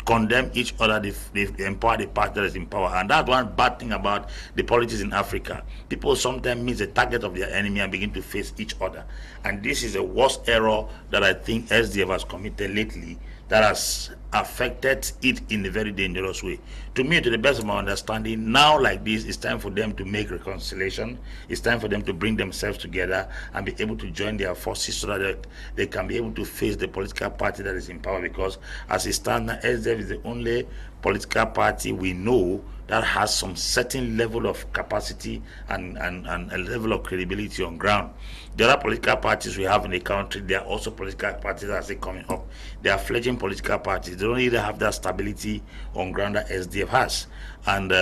condemn each other, they empower the party that is in power. And that's one bad thing about the politics in Africa. People sometimes miss the target of their enemy and begin to face each other. And this is the worst error that I think SDF has committed lately, that has affected it in a very dangerous way. To me, to the best of my understanding, now like this, it's time for them to make reconciliation. It's time for them to bring themselves together and be able to join their forces so that they can be able to face the political party that is in power. Because as it stands now, SDF is the only political party we know that has some certain level of capacity and a level of credibility on ground. The other political parties we have in the country, they are also political parties that are coming up. They are fledgling political parties. They don't even have that stability on ground that SDF has. And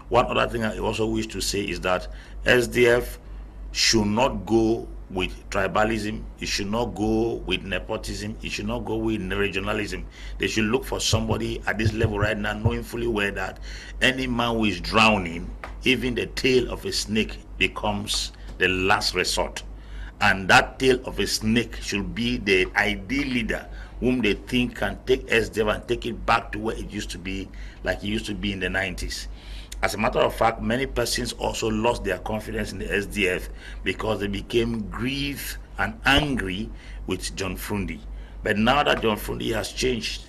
one other thing I also wish to say is that SDF should not go with tribalism, it should not go with nepotism, it should not go with regionalism. They should look for somebody at this level right now, knowing fully well that any man who is drowning, even the tail of a snake becomes the last resort. And that tail of a snake should be the ideal leader whom they think can take SDF and take it back to where it used to be, like it used to be in the 90s. As a matter of fact, many persons also lost their confidence in the SDF because they became grieved and angry with John Fru Ndi. But now that John Fru Ndi has changed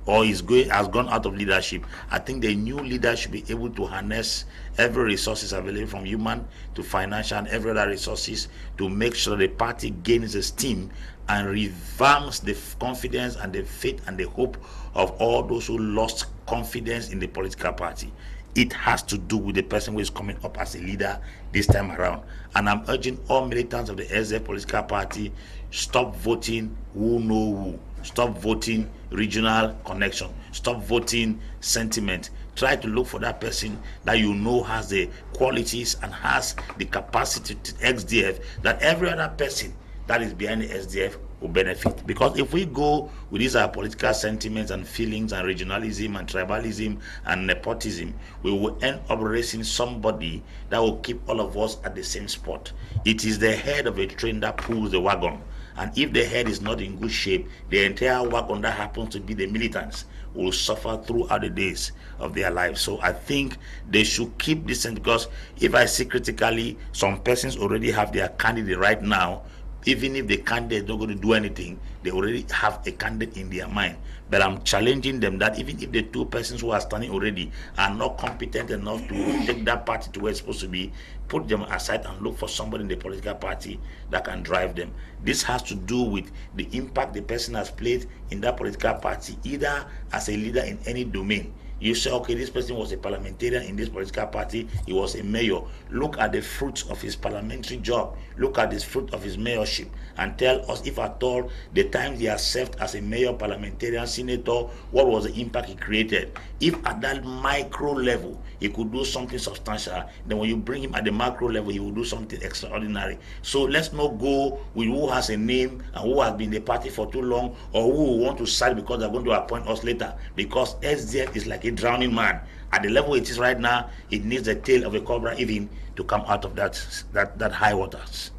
or has gone out of leadership, I think the new leader should be able to harness every resources available, from human to financial and every other resources, to make sure the party gains esteem and revamps the confidence and the faith and the hope of all those who lost confidence in the political party. It has to do with the person who is coming up as a leader this time around. And I'm urging all militants of the SDF political party, stop voting who know who. Stop voting regional connection. Stop voting sentiment. Try to look for that person that you know has the qualities and has the capacity to SDF that every other person that is behind the SDF will benefit. Because if we go with these political sentiments and feelings and regionalism and tribalism and nepotism, we will end up raising somebody that will keep all of us at the same spot. It is the head of a train that pulls the wagon. And if the head is not in good shape, the entire wagon that happens to be the militants will suffer throughout the days of their lives. So I think they should keep this, because if I see critically, some persons already have their candidate right now. Even if the candidate is not going to do anything, they already have a candidate in their mind. But I'm challenging them that even if the two persons who are standing already are not competent enough to take that party to where it's supposed to be, put them aside and look for somebody in the political party that can drive them. This has to do with the impact the person has played in that political party, either as a leader in any domain. You say, okay, this person was a parliamentarian in this political party, he was a mayor. Look at the fruits of his parliamentary job. Look at the fruit of his mayorship and tell us if at all the time he has served as a mayor, parliamentarian, senator, what was the impact he created. If at that micro level he could do something substantial, then when you bring him at the macro level, he will do something extraordinary. So let's not go with who has a name and who has been in the party for too long, or who will want to side because they're going to appoint us later. Because SDF is like a drowning man. At the level it is right now, it needs the tail of a cobra even to come out of that high waters.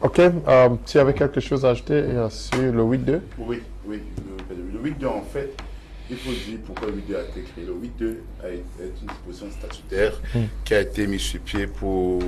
Ok, tu avais quelque chose à ajouter sur le 8-2? Oui, le 8-2 en fait, il faut dire pourquoi le 8-2 a été créé. Le 8-2 est une disposition statutaire qui a été mise sur pied pour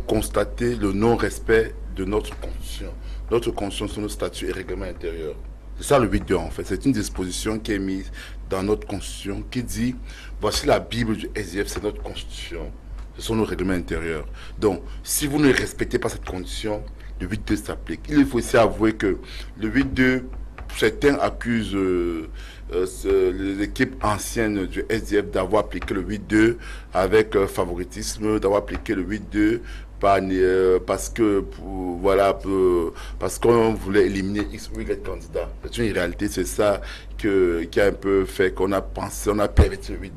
constater le non-respect de notre constitution. Notre constitution sur nos statuts et règlements intérieurs. C'est ça le 8-2 en fait. C'est une disposition qui est mise dans notre constitution qui dit voici la Bible du SDF, c'est notre constitution. Ce sont nos règlements intérieurs. Donc, si vous ne respectez pas cette condition, le 8-2 s'applique. Il faut aussi avouer que le 8-2, certains accusent l'équipe ancienne du SDF d'avoir appliqué le 8-2 avec favoritisme, d'avoir appliqué le 8-2 parce que parce qu'on voulait éliminer X ou Y candidat. C'est une réalité, c'est ça qui a un peu fait qu'on a pensé, on a perverti le 8-2.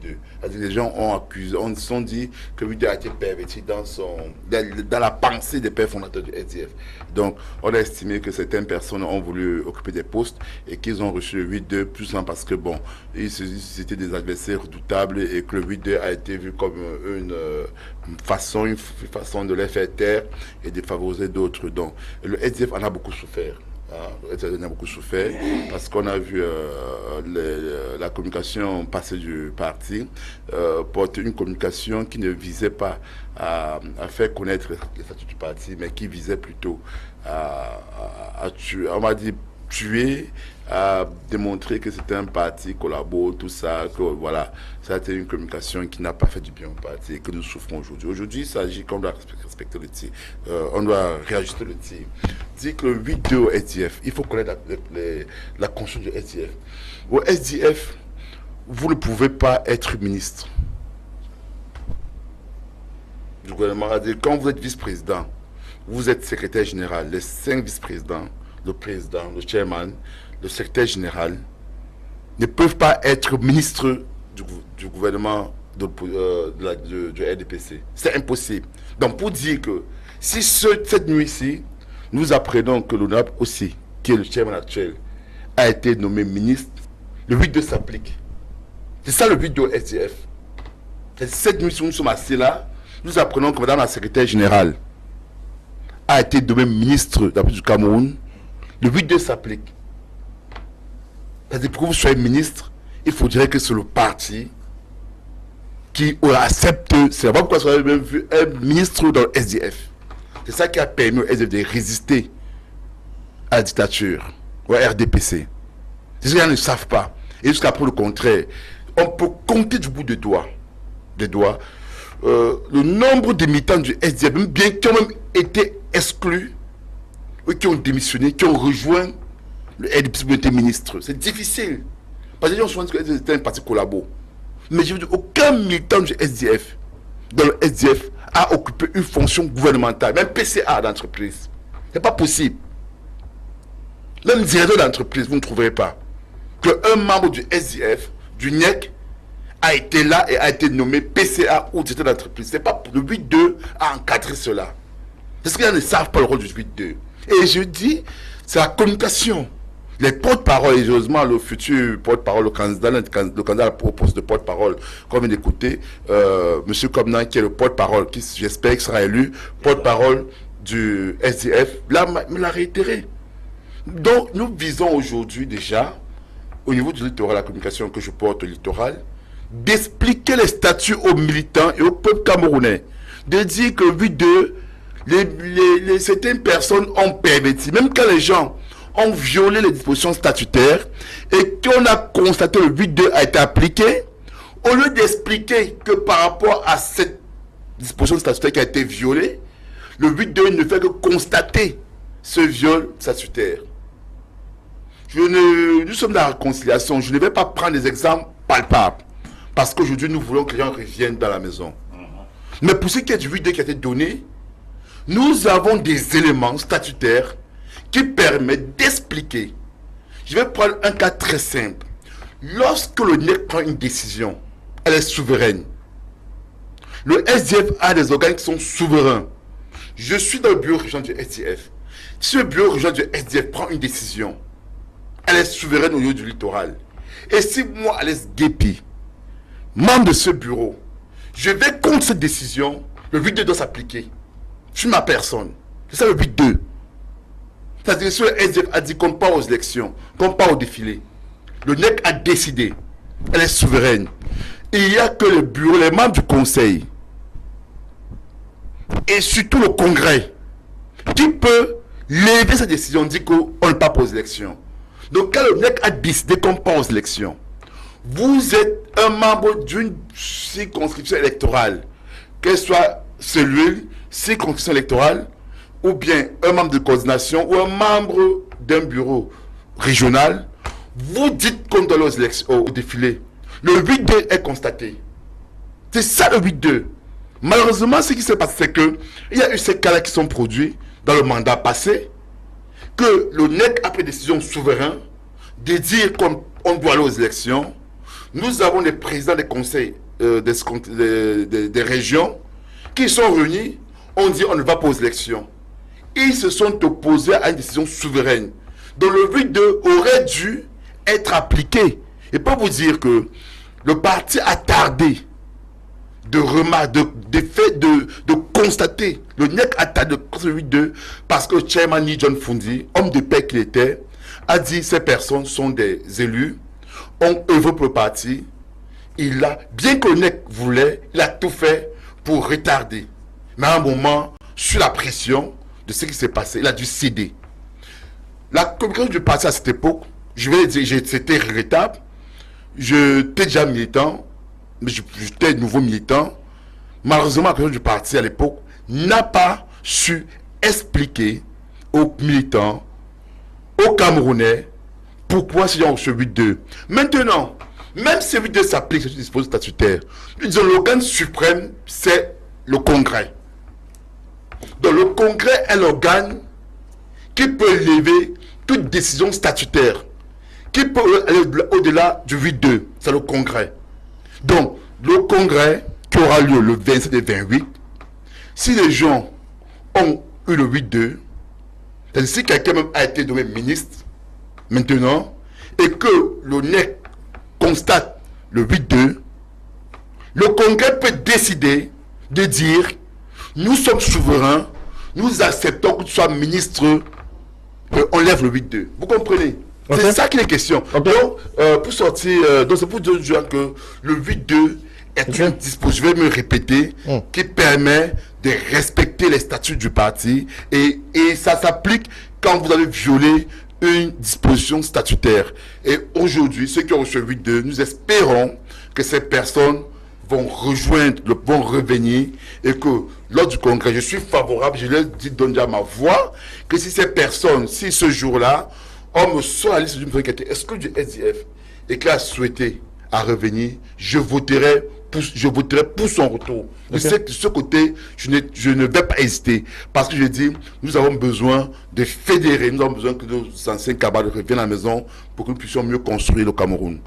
Les gens ont accusé, on se sont dit que le 8-2 a été perverti dans la pensée des pères fondateurs du SDF. Donc, on a estimé que certaines personnes ont voulu occuper des postes et qu'ils ont reçu le 8-2 plus simplement parce que bon, c'était des adversaires redoutables et que le 8-2 a été vu comme une façon de les faire taire et de favoriser d'autres. Donc, le SDF en a beaucoup souffert. Le SDF en a beaucoup souffert parce qu'on a vu la communication passée du parti porter une communication qui ne visait pas à faire connaître les statuts du parti, mais qui visait plutôt à tuer, on m'a dit tuer, à démontrer que c'était un parti collabo, tout ça, que voilà, ça a été une communication qui n'a pas fait du bien au parti et que nous souffrons aujourd'hui. Aujourd'hui, il s'agit qu'on doit respecter le tir, on doit réajuster le tir. Dit que le 8-2 au SDF, il faut connaître la constitution du SDF. Au SDF, vous ne pouvez pas être ministre du gouvernement. Quand vous êtes vice-président, vous êtes secrétaire général, les 5 vice-présidents, le président, le chairman, le secrétaire général ne peuvent pas être ministres du gouvernement du RDPC. C'est impossible. Donc pour dire que si cette nuit-ci, nous apprenons que l'honorable aussi, qui est le chairman actuel, a été nommé ministre, le 8-2 s'applique. C'est ça le 8-2 au SDF. Cette nuit-ci, nous sommes assis là, nous apprenons que madame la secrétaire générale a été nommée ministre de la République du Cameroun, le 8-2 s'applique. C'est-à-dire, pour que vous soyez ministre, il faudrait que c'est le parti qui accepte. C'est pas pourquoi vous avez même vu un ministre dans le SDF. C'est ça qui a permis au SDF de résister à la dictature, au RDPC. C'est ce qu'ils ne savent pas. Et jusqu'à preuve le contraire, on peut compter du bout des doigts le nombre de militants du SDF, même bien qui ont même été exclus, ou qui ont démissionné, qui ont rejoint le RDPC pour être ministre. C'est difficile. Parce que les gens se disent que c'était un parti collabo. Mais je veux dire, aucun militant du SDF, dans le SDF, a occupé une fonction gouvernementale, même PCA d'entreprise. C'est pas possible. Même directeur d'entreprise, vous ne trouverez pas qu'un membre du SDF, du NIEC, a été là et a été nommé PCA ou directeur d'entreprise. C'est pas le 8-2 a encadré cela. Parce qu'ils ne savent pas le rôle du 8-2. Et je dis, c'est la communication. Les porte-paroles, et heureusement, le futur porte-parole, le candidat propose de porte-parole, comme vient d'écouter, M. Kum Leonard, qui est le porte-parole, qui j'espère qu'il sera élu, porte-parole du SDF, là, me l'a réitéré. Donc, nous visons aujourd'hui déjà, au niveau du littoral, la communication que je porte au littoral, d'expliquer les statuts aux militants et au peuple camerounais, de dire que 8-2, certaines personnes ont perverti, même quand les gens ont violé les dispositions statutaires et qu'on a constaté que le 8-2 a été appliqué, au lieu d'expliquer que par rapport à cette disposition statutaire qui a été violée, le 8-2 ne fait que constater ce viol statutaire. Nous sommes dans la réconciliation, je ne vais pas prendre des exemples palpables, parce qu'aujourd'hui nous voulons que les gens reviennent dans la maison. Mais pour ce qui est du 8-2 qui a été donné, nous avons des éléments statutaires qui permettent d'expliquer. Je vais prendre un cas très simple. Lorsque le NEC prend une décision, elle est souveraine. Le SDF a des organes qui sont souverains. Je suis dans le bureau régional du SDF. Si le bureau régional du SDF prend une décision, elle est souveraine au niveau du littoral. Et si moi, Alex Ngeupi, membre de ce bureau, je vais contre cette décision, le 8-2 doit s'appliquer. Je suis ma personne. C'est ça le 8-2. C'est-à-dire que si le SDF a dit qu'on part aux élections, qu'on part au défilé, le NEC a décidé, elle est souveraine. Il n'y a que le bureau, les membres du conseil, et surtout le congrès, qui peut lever cette décision, dit qu'on ne part pas aux élections. Donc quand le NEC a décidé qu'on part aux élections, vous êtes un membre d'une circonscription électorale, qu'elle soit cellule, circonscription électorale, ou bien un membre de coordination, ou un membre d'un bureau régional, vous dites qu'on doit aller aux élections, au défilé. Le 8-2 est constaté. C'est ça le 8-2. Malheureusement, ce qui s'est passé, c'est que il y a eu ces cas-là qui sont produits dans le mandat passé, que le NEC a pris décision souveraine de dire qu'on doit aller aux élections. Nous avons des présidents des conseils des régions qui sont réunis, on dit on ne va pas aux élections. Ils se sont opposés à une décision souveraine. Donc le 8-2 aurait dû être appliqué. Et pour vous dire que le parti a tardé de constater, le NEC a tardé de constater le 8-2 parce que chairman John Fru Ndi, homme de paix qu'il était, a dit ces personnes sont des élus, ont œuvré pour le parti. Il a, bien que le NEC voulait, il a tout fait pour retarder. Mais à un moment, sous la pression de ce qui s'est passé, il a dû céder. La communication du parti à cette époque, je vais dire, c'était regrettable. J'étais déjà militant, mais j'étais nouveau militant. Malheureusement, la communication du parti à l'époque n'a pas su expliquer aux militants, aux Camerounais, pourquoi ces gens ont ce 8-2. Maintenant, même si 8-2 s'applique sur une disposition statutaire, nous disons l'organe suprême, c'est le Congrès. Donc le Congrès est l'organe qui peut lever toute décision statutaire, qui peut aller au-delà du 8-2, c'est le Congrès. Donc le Congrès qui aura lieu le 27 et 28, si les gens ont eu le 8-2, c'est-à-dire si quelqu'un même a été nommé ministre maintenant, et que le NEC constate le 8-2, le Congrès peut décider de dire nous sommes souverains, nous acceptons que tu sois ministre, on lève le 8-2. Vous comprenez? Okay. C'est ça qui est question. Okay. Donc, pour sortir, donc c'est pour dire que le 8-2 est une disposition, je vais me répéter, qui permet de respecter les statuts du parti et ça s'applique quand vous avez violé une disposition statutaire. Et aujourd'hui, ceux qui ont reçu le 8-2, nous espérons que ces personnes vont revenir et que lors du congrès, je suis favorable, je leur dis donne déjà ma voix, que si ces personnes, si ce jour-là, on me sort à la liste d'une personne qui était exclue du SDF et qui a souhaité à revenir, je voterai pour son retour. De ce côté, je ne vais pas hésiter parce que je dis, nous avons besoin de fédérer, nous avons besoin que nos anciens camarades reviennent à la maison pour que nous puissions mieux construire le Cameroun.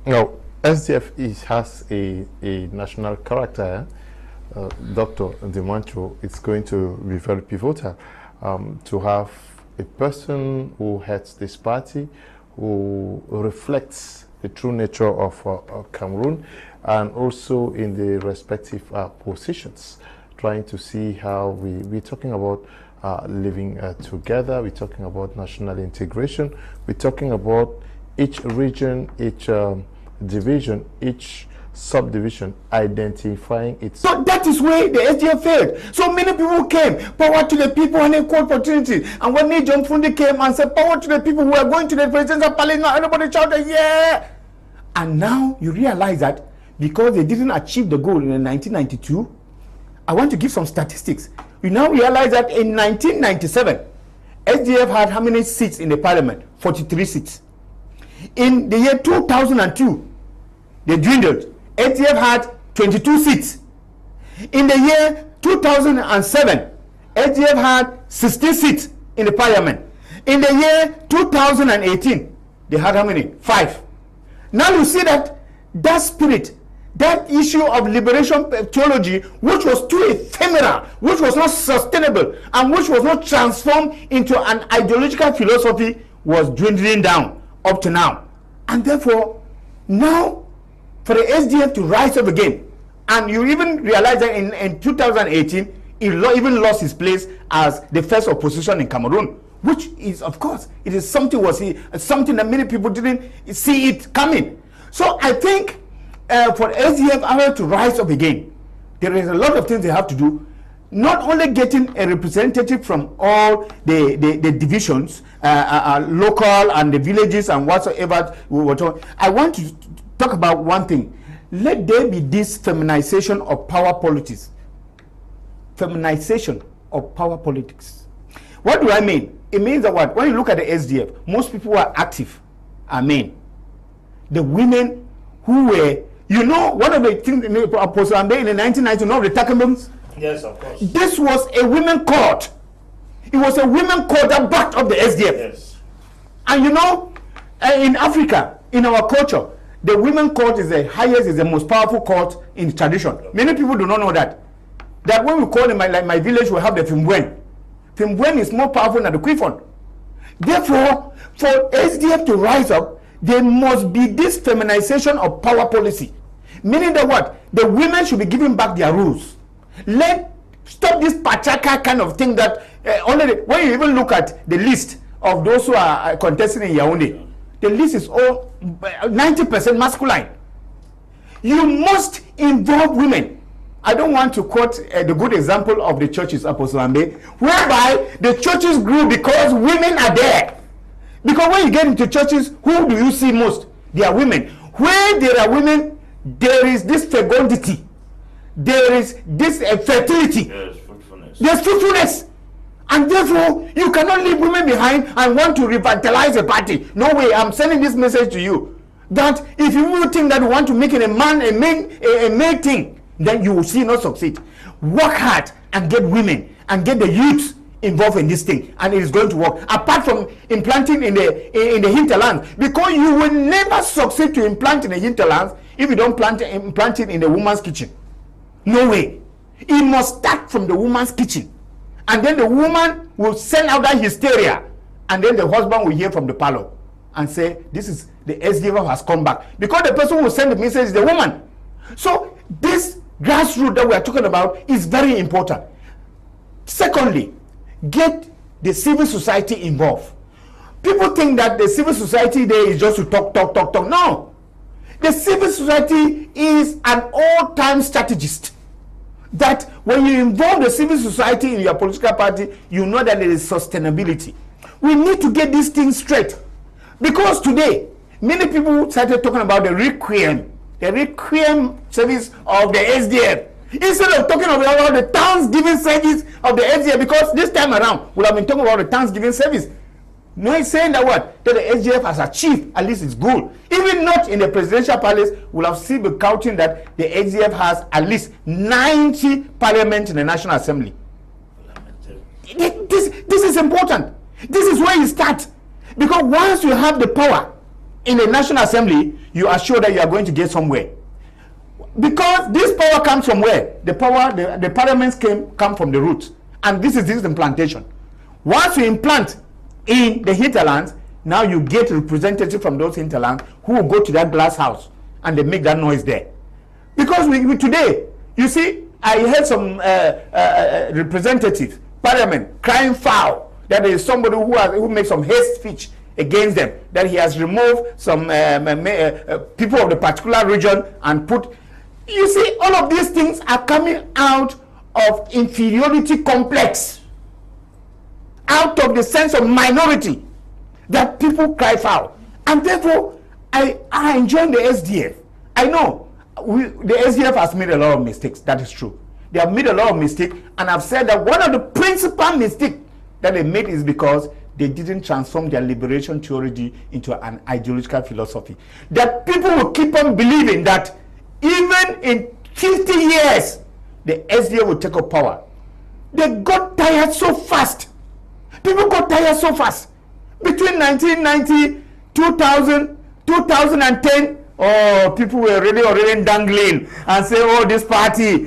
No, SDF has a national character. Dr. Ndimancho, it's going to be very pivotal to have a person who heads this party, who reflects the true nature of Cameroon, and also in the respective positions, trying to see how we're talking about living together, we're talking about national integration, we're talking about each region, each division, each subdivision identifying its. So that is where the SDF failed. So many people came, power to the people and equal opportunity. And when John Fru Ndi came and said, power to the people who are going to the presidential palace, now everybody shouted, yeah. And now you realize that because they didn't achieve the goal in 1992, I want to give some statistics. You now realize that in 1997, SDF had how many seats in the parliament? 43 seats. In the year 2002, they dwindled. SDF had 22 seats. In the year 2007, SDF had 16 seats in the parliament. In the year 2018, they had how many? 5. Now you see that spirit, that issue of liberation theology, which was too ephemeral, which was not sustainable, and which was not transformed into an ideological philosophy, was dwindling down up to now. And therefore, now, for the SDF to rise up again, and you even realize that in 2018, he even lost his place as the first opposition in Cameroon, which is, of course, it is something that many people didn't see it coming. So I think for SDF to rise up again, there is a lot of things they have to do. Not only getting a representative from all the divisions, local and the villages and whatsoever we were talking. I want to talk about one thing. Let there be this feminization of power politics. Feminization of power politics. What do I mean? It means that what? When you look at the SDF, most people who are active are men. The women who were, you know, one of the things Apostle Ambe in the 1990s, you know, the Takamums? Yes, of course. This was a women court. It was a women court that backed up the SDF. Yes. And you know, in Africa, in our culture, the women court is the highest, is the most powerful court in tradition. Many people do not know that. That when we call in my village, we have the Fimbwen. Fimbwen is more powerful than the Kwifon. Therefore, for SDF to rise up, there must be this feminization of power policy. Meaning that what? The women should be giving back their rules. Stop this pachaka kind of thing that when you even look at the list of those who are contesting in Yaoundé, the list is all 90% masculine. You must involve women. I don't want to quote the good example of the churches, Apostle Ambe, whereby the churches grew because women are there. Because when you get into churches, who do you see most? They are women. Where there are women, there is this fecundity. There is this fertility. Yes, fruitfulness. There's fruitfulness. And therefore, you cannot leave women behind and want to revitalize a party. No way. I'm sending this message to you. That if you think that you want to make it a male thing, then you will see not succeed. Work hard and get women and get the youth involved in this thing, and it is going to work. Apart from implanting in the hinterlands, because you will never succeed to implant in the hinterlands if you don't implant it in the woman's kitchen. No way. It must start from the woman's kitchen, and then the woman will send out that hysteria, and then the husband will hear from the parlor and say, this is the SDF has come back, because the person who will send the message is the woman. So this grassroots that we are talking about is very important. Secondly, get the civil society involved. People think that the civil society there is just to talk. No. The civil society is an all-time strategist. That when you involve the civil society in your political party, you know that there is sustainability. We need to get these things straight. Because today, many people started talking about the requiem service of the SDF. Instead of talking about the Thanksgiving service of the SDF, because this time around, we'll have been talking about the Thanksgiving service. No, it's saying that what? That the SDF has achieved at least its goal. Even not in the presidential palace, we'll have seen the counting that the SDF has at least 90 parliaments in the National Assembly. This is important. This is where you start. Because once you have the power in the National Assembly, you are sure that you are going to get somewhere. Because this power comes from where? The power, the parliaments come from the roots. And this is implantation. Once you implant in the hinterlands, now you get representatives from those hinterlands who will go to that glass house and they make that noise there. Because we today, you see, I heard some representatives, parliament, crying foul that there is somebody who makes some hate speech against them, that he has removed some people of the particular region and put. You see, all of these things are coming out of inferiority complex, out of the sense of minority that people cry foul. And therefore, I enjoy the SDF. I know the SDF has made a lot of mistakes. That is true. They have made a lot of mistakes, and I've said that one of the principal mistakes that they made is because they didn't transform their liberation theology into an ideological philosophy. That people will keep on believing that even in 50 years, the SDF will take up power. They got tired so fast. People got tired so fast. Between 1990, 2000, 2010, oh, people were already dangling and say, oh, this party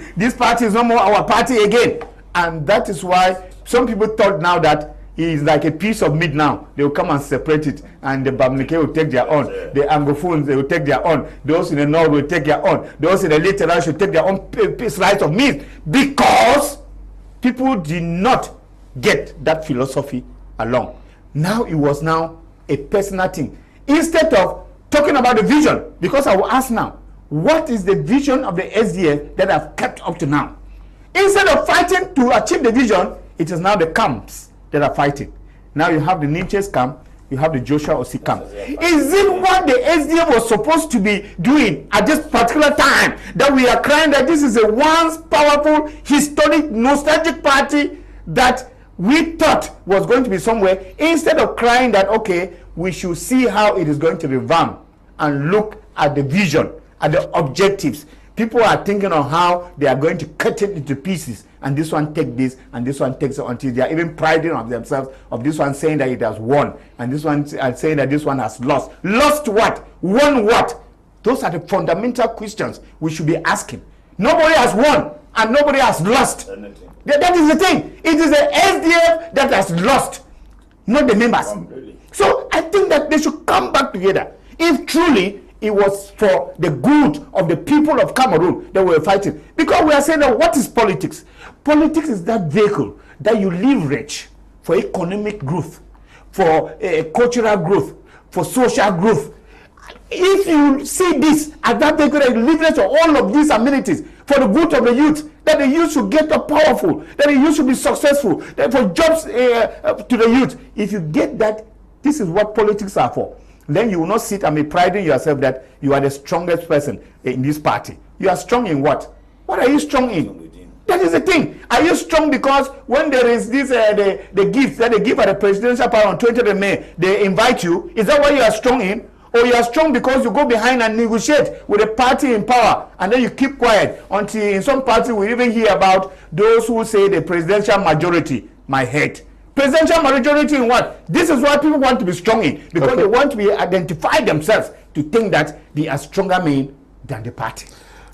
is no more our party again. And that is why some people thought now that he is like a piece of meat now. They will come and separate it, and the Bamileke will take their own. The Anglophons, they will take their own. Those in the north will take their own. Those in the littoral should take their own slice of meat, because people did not get that philosophy along. Now it was now a personal thing. Instead of talking about the vision, because I will ask now, what is the vision of the SDF that have kept up to now? Instead of fighting to achieve the vision, it is now the camps that are fighting. Now you have the Ninches camp, you have the Joshua Osi camp. Is it what the SDF was supposed to be doing at this particular time, that we are crying that this is a once powerful, historic, nostalgic party that we thought was going to be somewhere, instead of crying that, okay, we should see how it is going to revamp and look at the vision, at the objectives. People are thinking of how they are going to cut it into pieces, and this one take this, and this one takes it, until they are even priding of themselves, of this one saying that it has won, and this one saying that this one has lost. Lost what? Won what? Those are the fundamental questions we should be asking. Nobody has won, and nobody has lost. That is the thing. It is the SDF that has lost, not the members. So I think that they should come back together. If truly it was for the good of the people of Cameroon that we were fighting. Because we are saying that what is politics? Politics is that vehicle that you leverage for economic growth, for cultural growth, for social growth. If you see this as that vehicle that you leverage for all of these amenities for the good of the youth, that the youth should get up powerful, that the youth should be successful, that for jobs to the youth. If you get that, this is what politics are for. Then you will not sit and be priding yourself that you are the strongest person in this party. You are strong in what? What are you strong in? That is the thing. Are you strong because when there is this the gift that they give at the presidential power on 20th of May, they invite you? Is that what you are strong in? Or you are strong because you go behind and negotiate with a party in power, and then you keep quiet until in some party we even hear about those who say the presidential majority, my head. Presidential majority in what? This is what people want to be strong in, because they want to be identify themselves to think that they are stronger men than the party.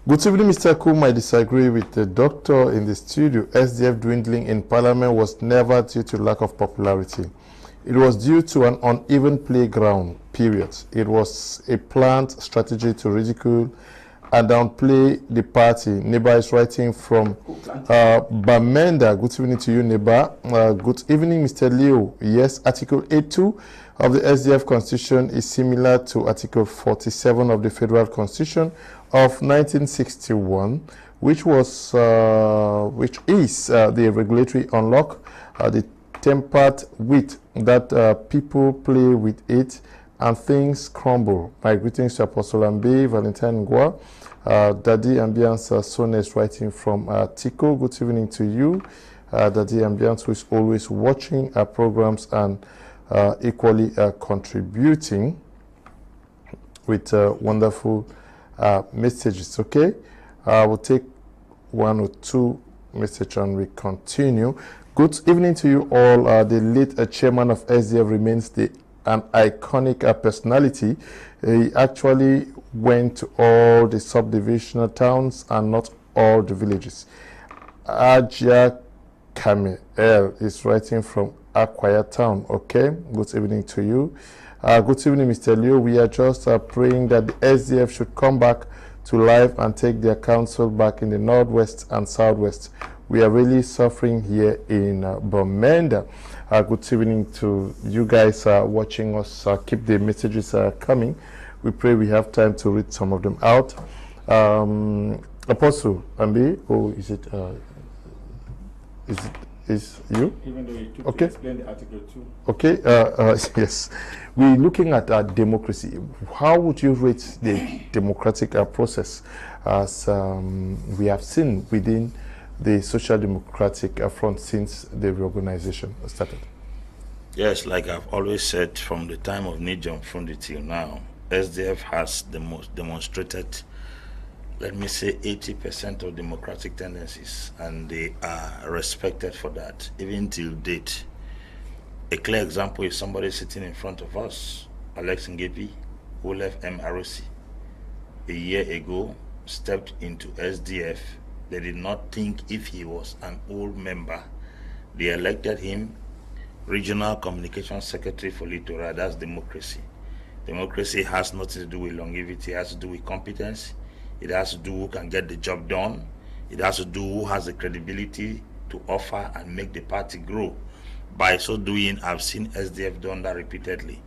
Good evening, Mr. Kum. I disagree with the doctor in the studio. SDF dwindling in parliament was never due to lack of popularity. It was due to an uneven playground, period. It was a planned strategy to ridicule and downplay the party. Neba is writing from Bamenda. Good evening to you, Neba. Good evening, Mr. Leo. Yes, Article 82 of the SDF Constitution is similar to Article 47 of the Federal Constitution of 1961, which is the regulatory unlock, the tempered wit that people play with it and things crumble. My greetings to Apostle Ambe Valentine Ngwa. Daddy Ambiance Son is writing from Tico. Good evening to you, Daddy Ambiance, who is always watching our programs and equally contributing with wonderful messages. Okay, we'll take one or two messages and we continue. Good evening to you all. The late chairman of SDF remains an iconic personality. He actually went to all the subdivisional towns and not all the villages. Ajia Kami L is writing from Akwaya Town. Okay, good evening to you. Good evening, Mr. Leo. We are just praying that the SDF should come back to life and take their counsel back in the Northwest and Southwest. We are really suffering here in Bamenda. Good evening to you guys watching us. Keep the messages coming. We pray we have time to read some of them out. Apostle Ambe, or is it you? Even though you took okay. to explain the article too. Okay, yes. We're looking at democracy. How would you rate the democratic process as we have seen within the Social Democratic Front since the reorganization started? Yes, like I've always said, from the time of John Fru Ndi till now, SDF has demonstrated, let me say, 80% of democratic tendencies, and they are respected for that, even till date. A clear example is somebody sitting in front of us, Alex Ngeupi, who left MRC a year ago, stepped into SDF. They did not think if he was an old member. They elected him Regional Communication Secretary for Littoral. That's democracy. Democracy has nothing to do with longevity. It has to do with competence. It has to do who can get the job done. It has to do who has the credibility to offer and make the party grow. By so doing, I've seen SDF done that repeatedly.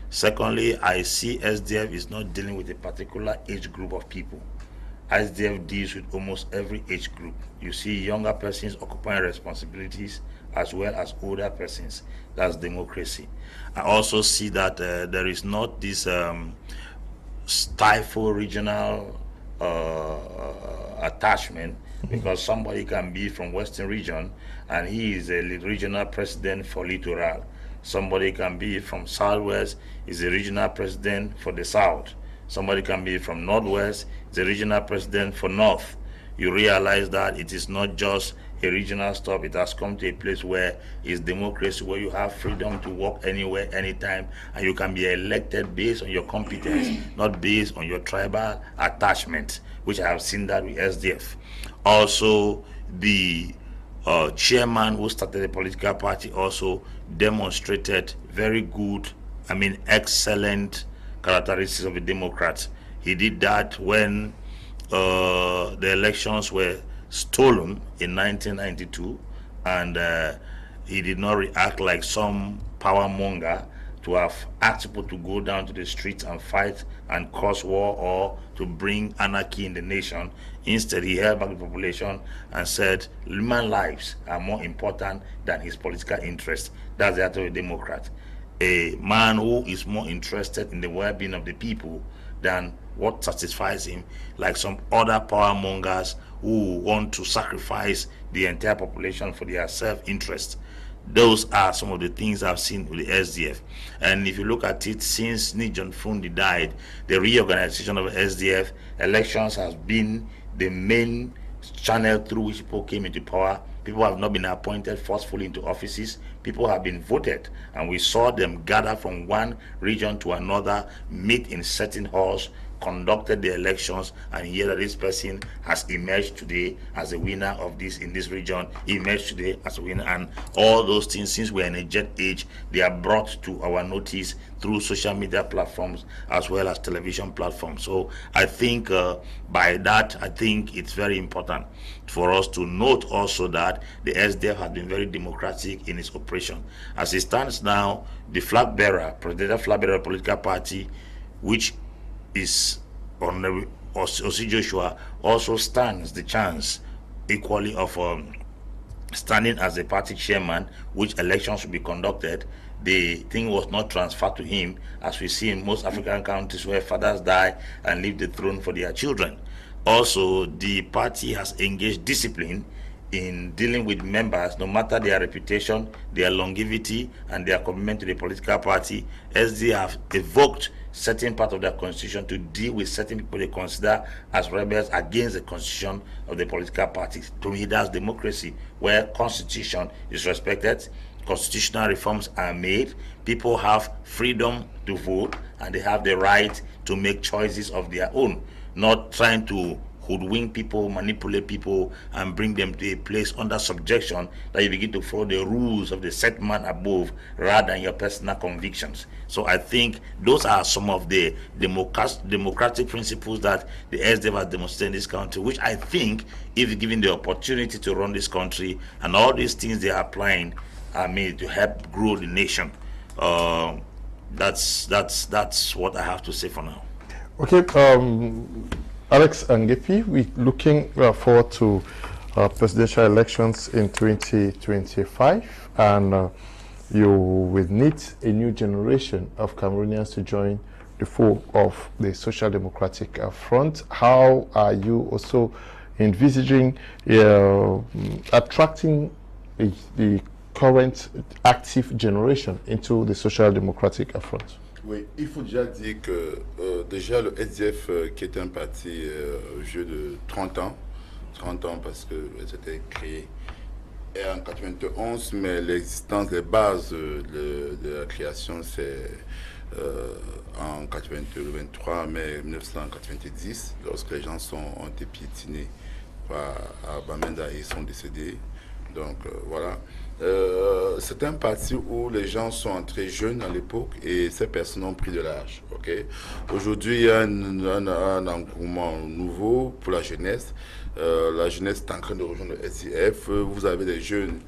Secondly, I see SDF is not dealing with a particular age group of people. SDF deals with almost every age group. You see younger persons occupying responsibilities as well as older persons. That's democracy. I also see that there is not this stifle regional attachment, because somebody can be from Western region and he is a regional president for Littoral. Somebody can be from Southwest, is a regional president for the South. Somebody can be from Northwest, is a regional president for North. You realize that it is not just a regional stuff. It has come to a place where it's democracy, where you have freedom to work anywhere, anytime, and you can be elected based on your competence, not based on your tribal attachment, which I have seen that with SDF. Also, the chairman who started the political party also demonstrated very good, excellent characteristics of a Democrat. He did that when the elections were stolen in 1992, and he did not react like some power monger to have asked people to go down to the streets and fight and cause war or to bring anarchy in the nation. Instead, he held back the population and said human lives are more important than his political interest. That's the attitude of a Democrat. A man who is more interested in the well-being of the people than what satisfies him, like some other power mongers who want to sacrifice the entire population for their self-interest. Those are some of the things I've seen with the SDF. And if you look at it, since John Fru Ndi died, the reorganization of SDF, elections has been the main channel through which people came into power. People have not been appointed forcefully into offices. People have been voted, and we saw them gather from one region to another, meet in certain halls, conducted the elections, and hear that this person has emerged today as a winner of this in this region, emerged today as a winner, and all those things, since we're in a jet age, they are brought to our notice through social media platforms as well as television platforms. So I think by that, I think it's very important for us to note also that the SDF has been very democratic in its operation. As it stands now, the flag bearer, presidential flag bearer political party, which is on the Osi Joshua, also stands the chance equally of standing as the party chairman, which elections should be conducted. The thing was not transferred to him, as we see in most African countries where fathers die and leave the throne for their children. Also, the party has engaged discipline in dealing with members, no matter their reputation, their longevity, and their commitment to the political party, as they have evoked certain part of their constitution to deal with certain people they consider as rebels against the constitution of the political party. To me, that's democracy, where constitution is respected, constitutional reforms are made, people have freedom to vote, and they have the right to make choices of their own, not trying to hoodwink people, manipulate people, and bring them to a place under subjection that you begin to follow the rules of the set man above rather than your personal convictions. So I think those are some of the democratic principles that the SDF has demonstrated in this country, which I think, if given the opportunity to run this country and all these things they are applying, I mean, to help grow the nation. That's what I have to say for now. Okay, Alex Ngeupi, we're looking forward to presidential elections in 2025, and you will need a new generation of Cameroonians to join the fold of the Social Democratic Front. How are you also envisaging attracting the current active generation into the Social Democratic Front? Oui, il faut déjà dire que déjà le SDF qui est un parti vieux de 30 ans parce que c'était créé en 91, mais l'existence, les bases de la création, c'est en 23 mai 1990, lorsque les gens ont été piétinés par Bamenda et ils sont décédés. Donc voilà. C'est un parti où les gens sont entrés jeunes à l'époque et ces personnes ont pris de l'âge. Okay? Aujourd'hui, il y a un engouement nouveau pour la jeunesse. La jeunesse est en train de rejoindre le SDF. Vous avez les jeunes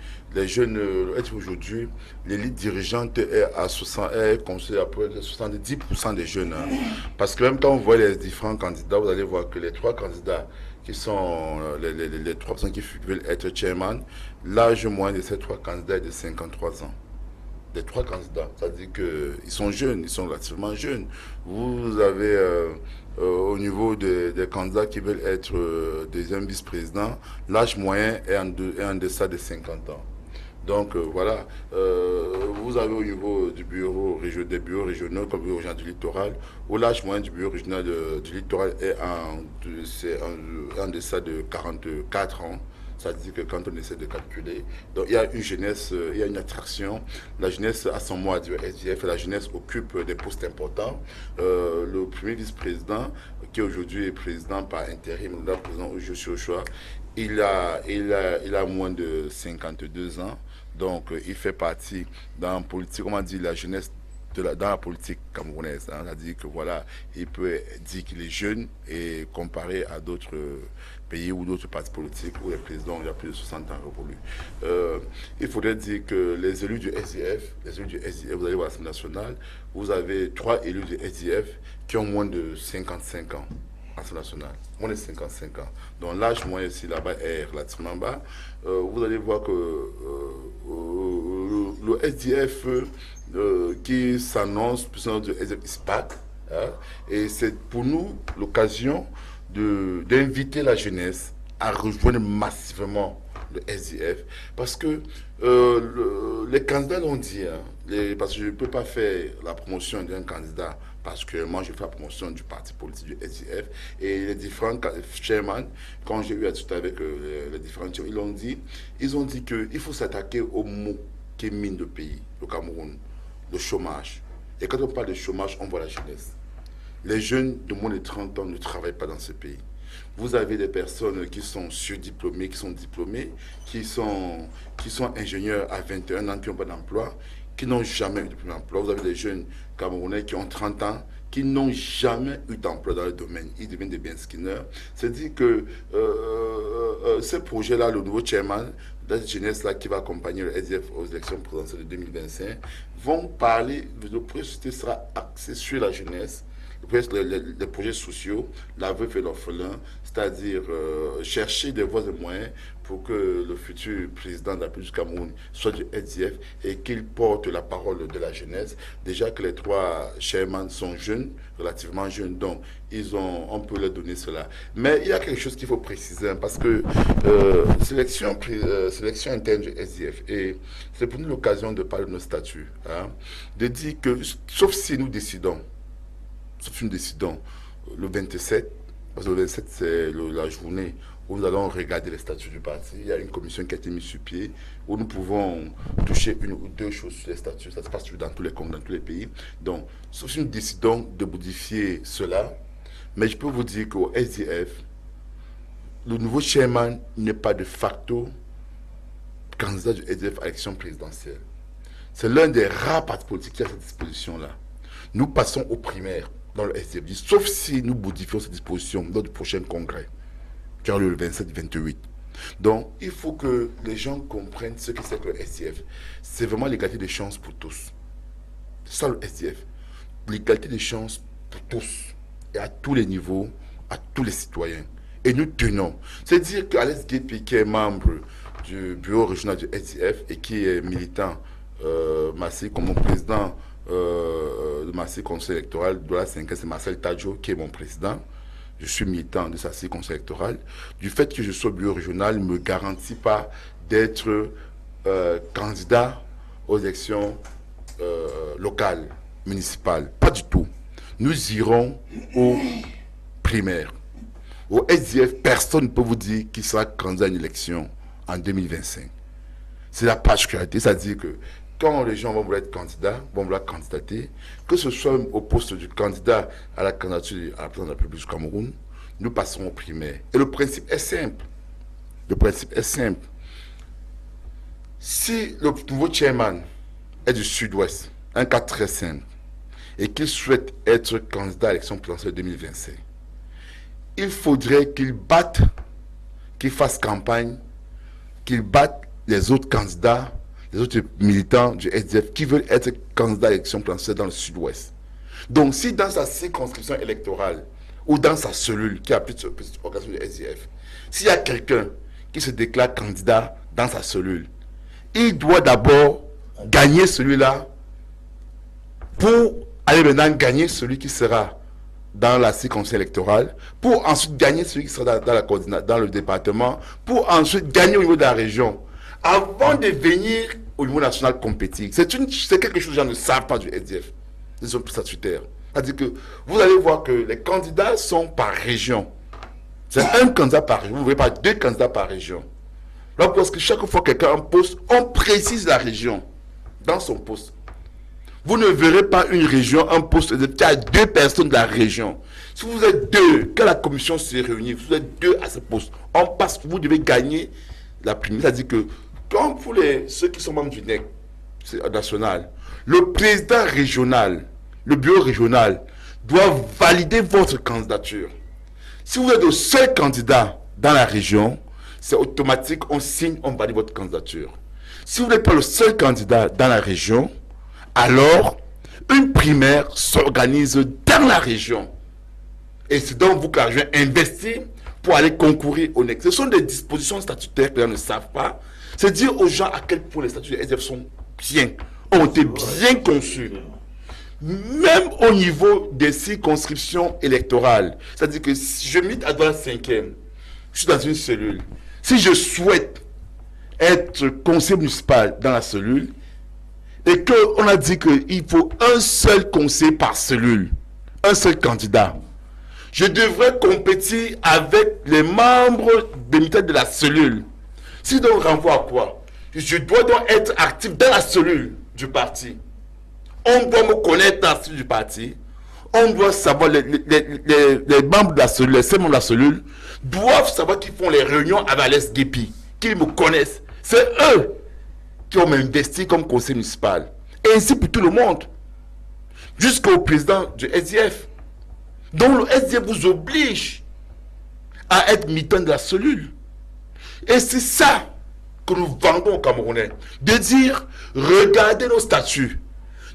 aujourd'hui, l'élite dirigeante est à 70% des jeunes. Hein. Parce que même quand on voit les différents candidats, vous allez voir que les trois candidats qui sont les trois personnes qui veulent être chairman, l'âge moyen de ces trois candidats est de 53 ans. Les trois candidats, c'est-à-dire qu'ils sont jeunes, ils sont relativement jeunes. Vous avez au niveau des candidats qui veulent être deuxième vice-président, l'âge moyen est en deçà de 50 ans. Donc voilà, vous avez au niveau des bureaux régionaux comme le bureau régional du littoral, où l'âge moyen du bureau régional du littoral est en deçà de 44 ans. Ça dit que quand on essaie de calculer, donc il y a une jeunesse, il y a une attraction. La jeunesse a son mot à dire SDF, la jeunesse occupe des postes importants. Le premier vice-président, qui aujourd'hui est président par intérim, le président où je suis au choix, il a moins de 52 ans. Donc il fait partie dans la politique, comment dire, la jeunesse dans la politique camerounaise. Hein. C'est-à-dire que voilà, il peut dire qu'il est jeune et comparé à d'autres pays ou d'autres partis politiques où les présidents il y a plus de 60 ans révolus. Il faudrait dire que les élus du SDF, vous allez voir l'Assemblée nationale, vous avez 3 élus du SDF qui ont moins de 55 ans. Assemblée nationale, moins de 55 ans. Donc l'âge moyen ici là-bas est relativement bas. Vous allez voir que le SDF qui s'annonce, plus du SDF ISPAC, hein, et c'est pour nous l'occasion d'inviter la jeunesse à rejoindre massivement le SDF, parce que les candidats l'ont dit, hein, parce que je ne peux pas faire la promotion d'un candidat, parce que moi je fais la promotion du parti politique du SDF, et les différents chairman, quand j'ai eu à discuter avec les différents chairman, ils ont dit qu'il faut s'attaquer au mot qui mine le pays, le Cameroun, le chômage. Et quand on parle de chômage, on voit la jeunesse. Les jeunes de moins de 30 ans ne travaillent pas dans ce pays. Vous avez des personnes qui sont surdiplômées, qui sont diplômées, qui sont ingénieurs à 21 ans, qui n'ont pas d'emploi, qui n'ont jamais eu de premier emploi. Vous avez des jeunes Camerounais qui ont 30 ans, qui n'ont jamais eu d'emploi dans le domaine. Ils deviennent des bien-skinners. C'est-à-dire que ce projet-là, le nouveau chairman de cette jeunesse-là qui va accompagner le SDF aux élections présidentielles de 2025, vont parler, le projet sera axé sur la jeunesse, les projets sociaux, la veuve et l'orphelin, c'est-à-dire chercher des voies et moyens pour que le futur président de la République du Cameroun soit du SDF et qu'il porte la parole de la jeunesse. Déjà que les 3 chairmans sont jeunes, relativement jeunes, donc on peut leur donner cela. Mais il y a quelque chose qu'il faut préciser, hein, parce que sélection interne du SDF, et c'est pour nous l'occasion de parler de nos statuts, hein, de dire que, sauf si nous décidons le 27, parce que le 27 c'est la journée où nous allons regarder les statuts du parti. Il y a une commission qui a été mise sur pied où nous pouvons toucher 1 ou 2 choses sur les statuts. Ça se passe dans tous les pays. Donc, sauf si nous décidons de modifier cela, mais je peux vous dire qu'au SDF, le nouveau chairman n'est pas de facto candidat du SDF à l'élection présidentielle. C'est l'un des rares partis politiques qui a cette disposition-là. Nous passons aux primaires dans le SDF, sauf si nous modifions cette disposition lors du prochain congrès, qui aura lieu le 27-28. Donc, il faut que les gens comprennent ce que c'est que le SDF. C'est vraiment l'égalité des chances pour tous. C'est ça le SDF. L'égalité des chances pour tous, et à tous les niveaux, à tous les citoyens. Et nous tenons. C'est-à-dire qu'Alex Ngeupi, qui est membre du bureau régional du SDF et qui est militant Massé comme mon président de Massé conseil électoral de la 5e, c'est Marcel Tadjo qui est mon président. Je suis militant de sa conseil électoral. Du fait que je sois au bureau régional ne me garantit pas d'être candidat aux élections locales, municipales. Pas du tout. Nous irons aux primaires. Au SDF, personne ne peut vous dire qu'il sera candidat à une élection en 2025. C'est la particularité, c'est-à-dire que quand les gens vont vouloir être candidats, vont vouloir candidater, que ce soit au poste du candidat à la candidature à la présidence de la République du Cameroun, nous passerons aux primaires. Et le principe est simple. Le principe est simple. Si le nouveau chairman est du Sud-Ouest, un cas très simple, et qu'il souhaite être candidat à l'élection présidentielle 2025, il faudrait qu'il batte, qu'il fasse campagne, qu'il batte les autres candidats, les autres militants du SDF qui veulent être candidats à l'élection présidentielle dans le Sud-Ouest. Donc, si dans sa circonscription électorale ou dans sa cellule qui a plus de organisation du SDF, s'il y a quelqu'un qui se déclare candidat dans sa cellule, il doit d'abord gagner celui-là pour aller maintenant gagner celui qui sera dans la circonscription électorale, pour ensuite gagner celui qui sera dans le département, pour ensuite gagner au niveau de la région, avant de venir au niveau national compétir. C'est quelque chose que les gens ne savent pas du SDF, ils sont plus statutaires. C'est-à-dire que vous allez voir que les candidats sont par région. C'est un candidat par région, vous ne voyez pas deux candidats par région. Là, parce que chaque fois que quelqu'un a un poste, on précise la région dans son poste. Vous ne verrez pas une région, un poste qui a deux personnes de la région. Si vous êtes deux, que la commission se réunit, vous êtes deux à ce poste, on passe, vous devez gagner la primaire. C'est-à-dire que, comme pour ceux qui sont membres du NEC national, le président régional, le bureau régional, doit valider votre candidature. Si vous êtes le seul candidat dans la région, c'est automatique, on signe, on valide votre candidature. Si vous n'êtes pas le seul candidat dans la région, alors une primaire s'organise dans la région. Et c'est donc vous que la région investit pour aller concourir au NEC. Ce sont des dispositions statutaires que les gens ne savent pas. C'est dire aux gens à quel point les statuts de SDF ont été bien conçus. Même au niveau des circonscriptions électorales. C'est-à-dire que si je milite à la 5e, je suis dans une cellule. Si je souhaite être conseiller municipal dans la cellule, et qu'on a dit qu'il faut un seul conseiller par cellule, un seul candidat, je devrais compétir avec les membres des militants de la cellule. Si donc renvoie à quoi? Je dois donc être actif dans la cellule du parti. On doit me connaître dans la cellule du parti. On doit savoir, les membres de la cellule, les membres de la cellule, doivent savoir qu'ils font les réunions avec Alex Ngeupi, qu'ils me connaissent. C'est eux qui ont investi comme conseiller municipal. Et ainsi pour tout le monde. Jusqu'au président du SDF. Donc le SDF vous oblige à être militant de la cellule. Et c'est ça que nous vendons aux Camerounais. De dire, regardez nos statuts.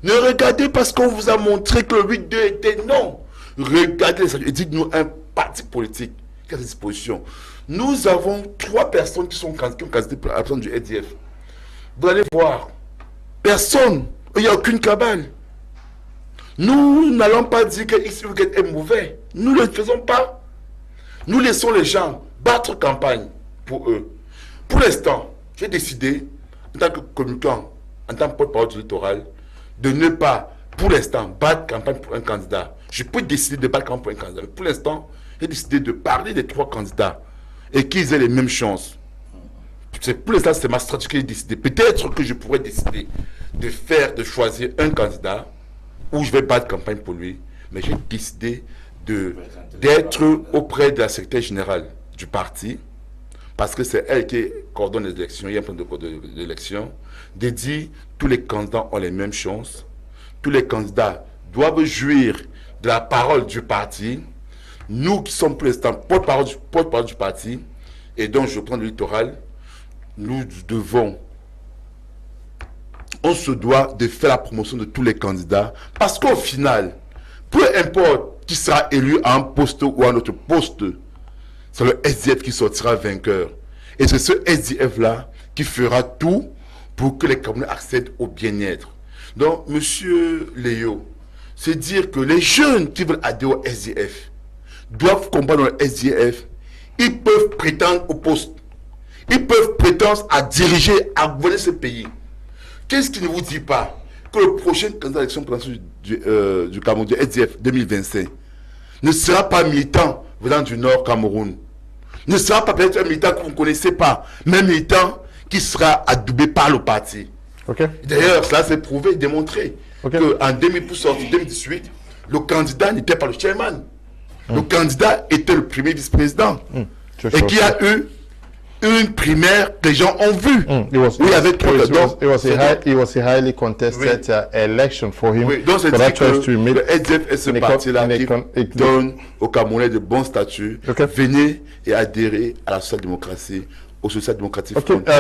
Ne regardez pas ce qu'on vous a montré que le 8-2 était non. Regardez les statuts et dites-nous un parti politique qui a cette disposition. Nous avons 3 personnes qui ont candidaté pour la personne du SDF. Vous allez voir, personne, il n'y a aucune cabale. Nous n'allons pas dire que X ou Y est mauvais. Nous ne le faisons pas. Nous laissons les gens battre campagne pour eux. Pour l'instant, j'ai décidé, en tant que communicant, en tant que porte-parole du littoral, de ne pas, pour l'instant, battre campagne pour un candidat. Je peux décider de battre campagne pour un candidat. Mais pour l'instant, j'ai décidé de parler des 3 candidats et qu'ils aient les mêmes chances. Pour l'instant, c'est ma stratégie que j'ai décidé. Peut-être que je pourrais décider de choisir un candidat où je vais battre campagne pour lui, mais j'ai décidé d'être auprès de la secrétaire générale du parti, parce que c'est elle qui coordonne les élections, il y a un plan d'élection, de dire tous les candidats ont les mêmes chances, tous les candidats doivent jouir de la parole du parti. Nous qui sommes pour l'instant porte-parole du parti, et donc je prends le littoral, nous devons, on se doit de faire la promotion de tous les candidats, parce qu'au final, peu importe qui sera élu à un poste ou à un autre poste, c'est le SDF qui sortira vainqueur. Et c'est ce SDF-là qui fera tout pour que les Camerounais accèdent au bien-être. Donc, monsieur Léo, c'est dire que les jeunes qui veulent adhérer au SDF doivent combattre dans le SDF. Ils peuvent prétendre au poste. Ils peuvent prétendre à diriger, à gouverner ce pays. Qu'est-ce qui ne vous dit pas que le prochain candidat à l'élection du Cameroun, du SDF 2025, ne sera pas militant venant du Nord Cameroun, ne sera pas peut-être un militant que vous ne connaissez pas, mais un militant qui sera adoubé par le parti. Okay. D'ailleurs, cela s'est prouvé, démontré, qu'en 2018, le candidat n'était pas le chairman. Le candidat était le premier vice-président. Et qui a eu une primaire que les gens ont vu. It was a highly contested election for him. Oui, donc c'est dire que le SDF est ce parti-là qui donne aux Camerounais de bons statuts. Venez et adhérer à la social-démocratie, au social-démocratique.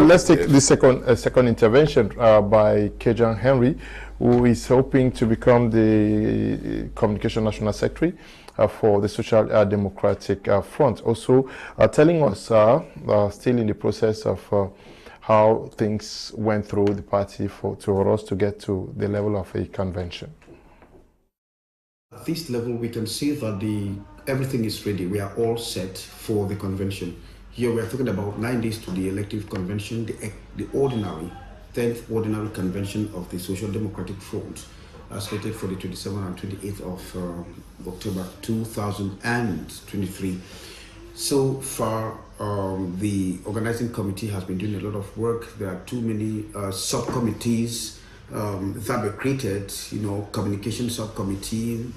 Let's take the second intervention by Kejan Henry, who is hoping to become the Communication National Secretary for the Social Democratic Front. Also telling us, still in the process of how things went through the party for us to get to the level of a convention. At this level, we can see that everything is ready. We are all set for the convention. Here we are talking about 9 days to the elective convention, the ordinary 10th ordinary convention of the Social Democratic Front, slated for the 27th and 28th of October 2023. So far, the organizing committee has been doing a lot of work. There are too many subcommittees that were created, communication subcommittee.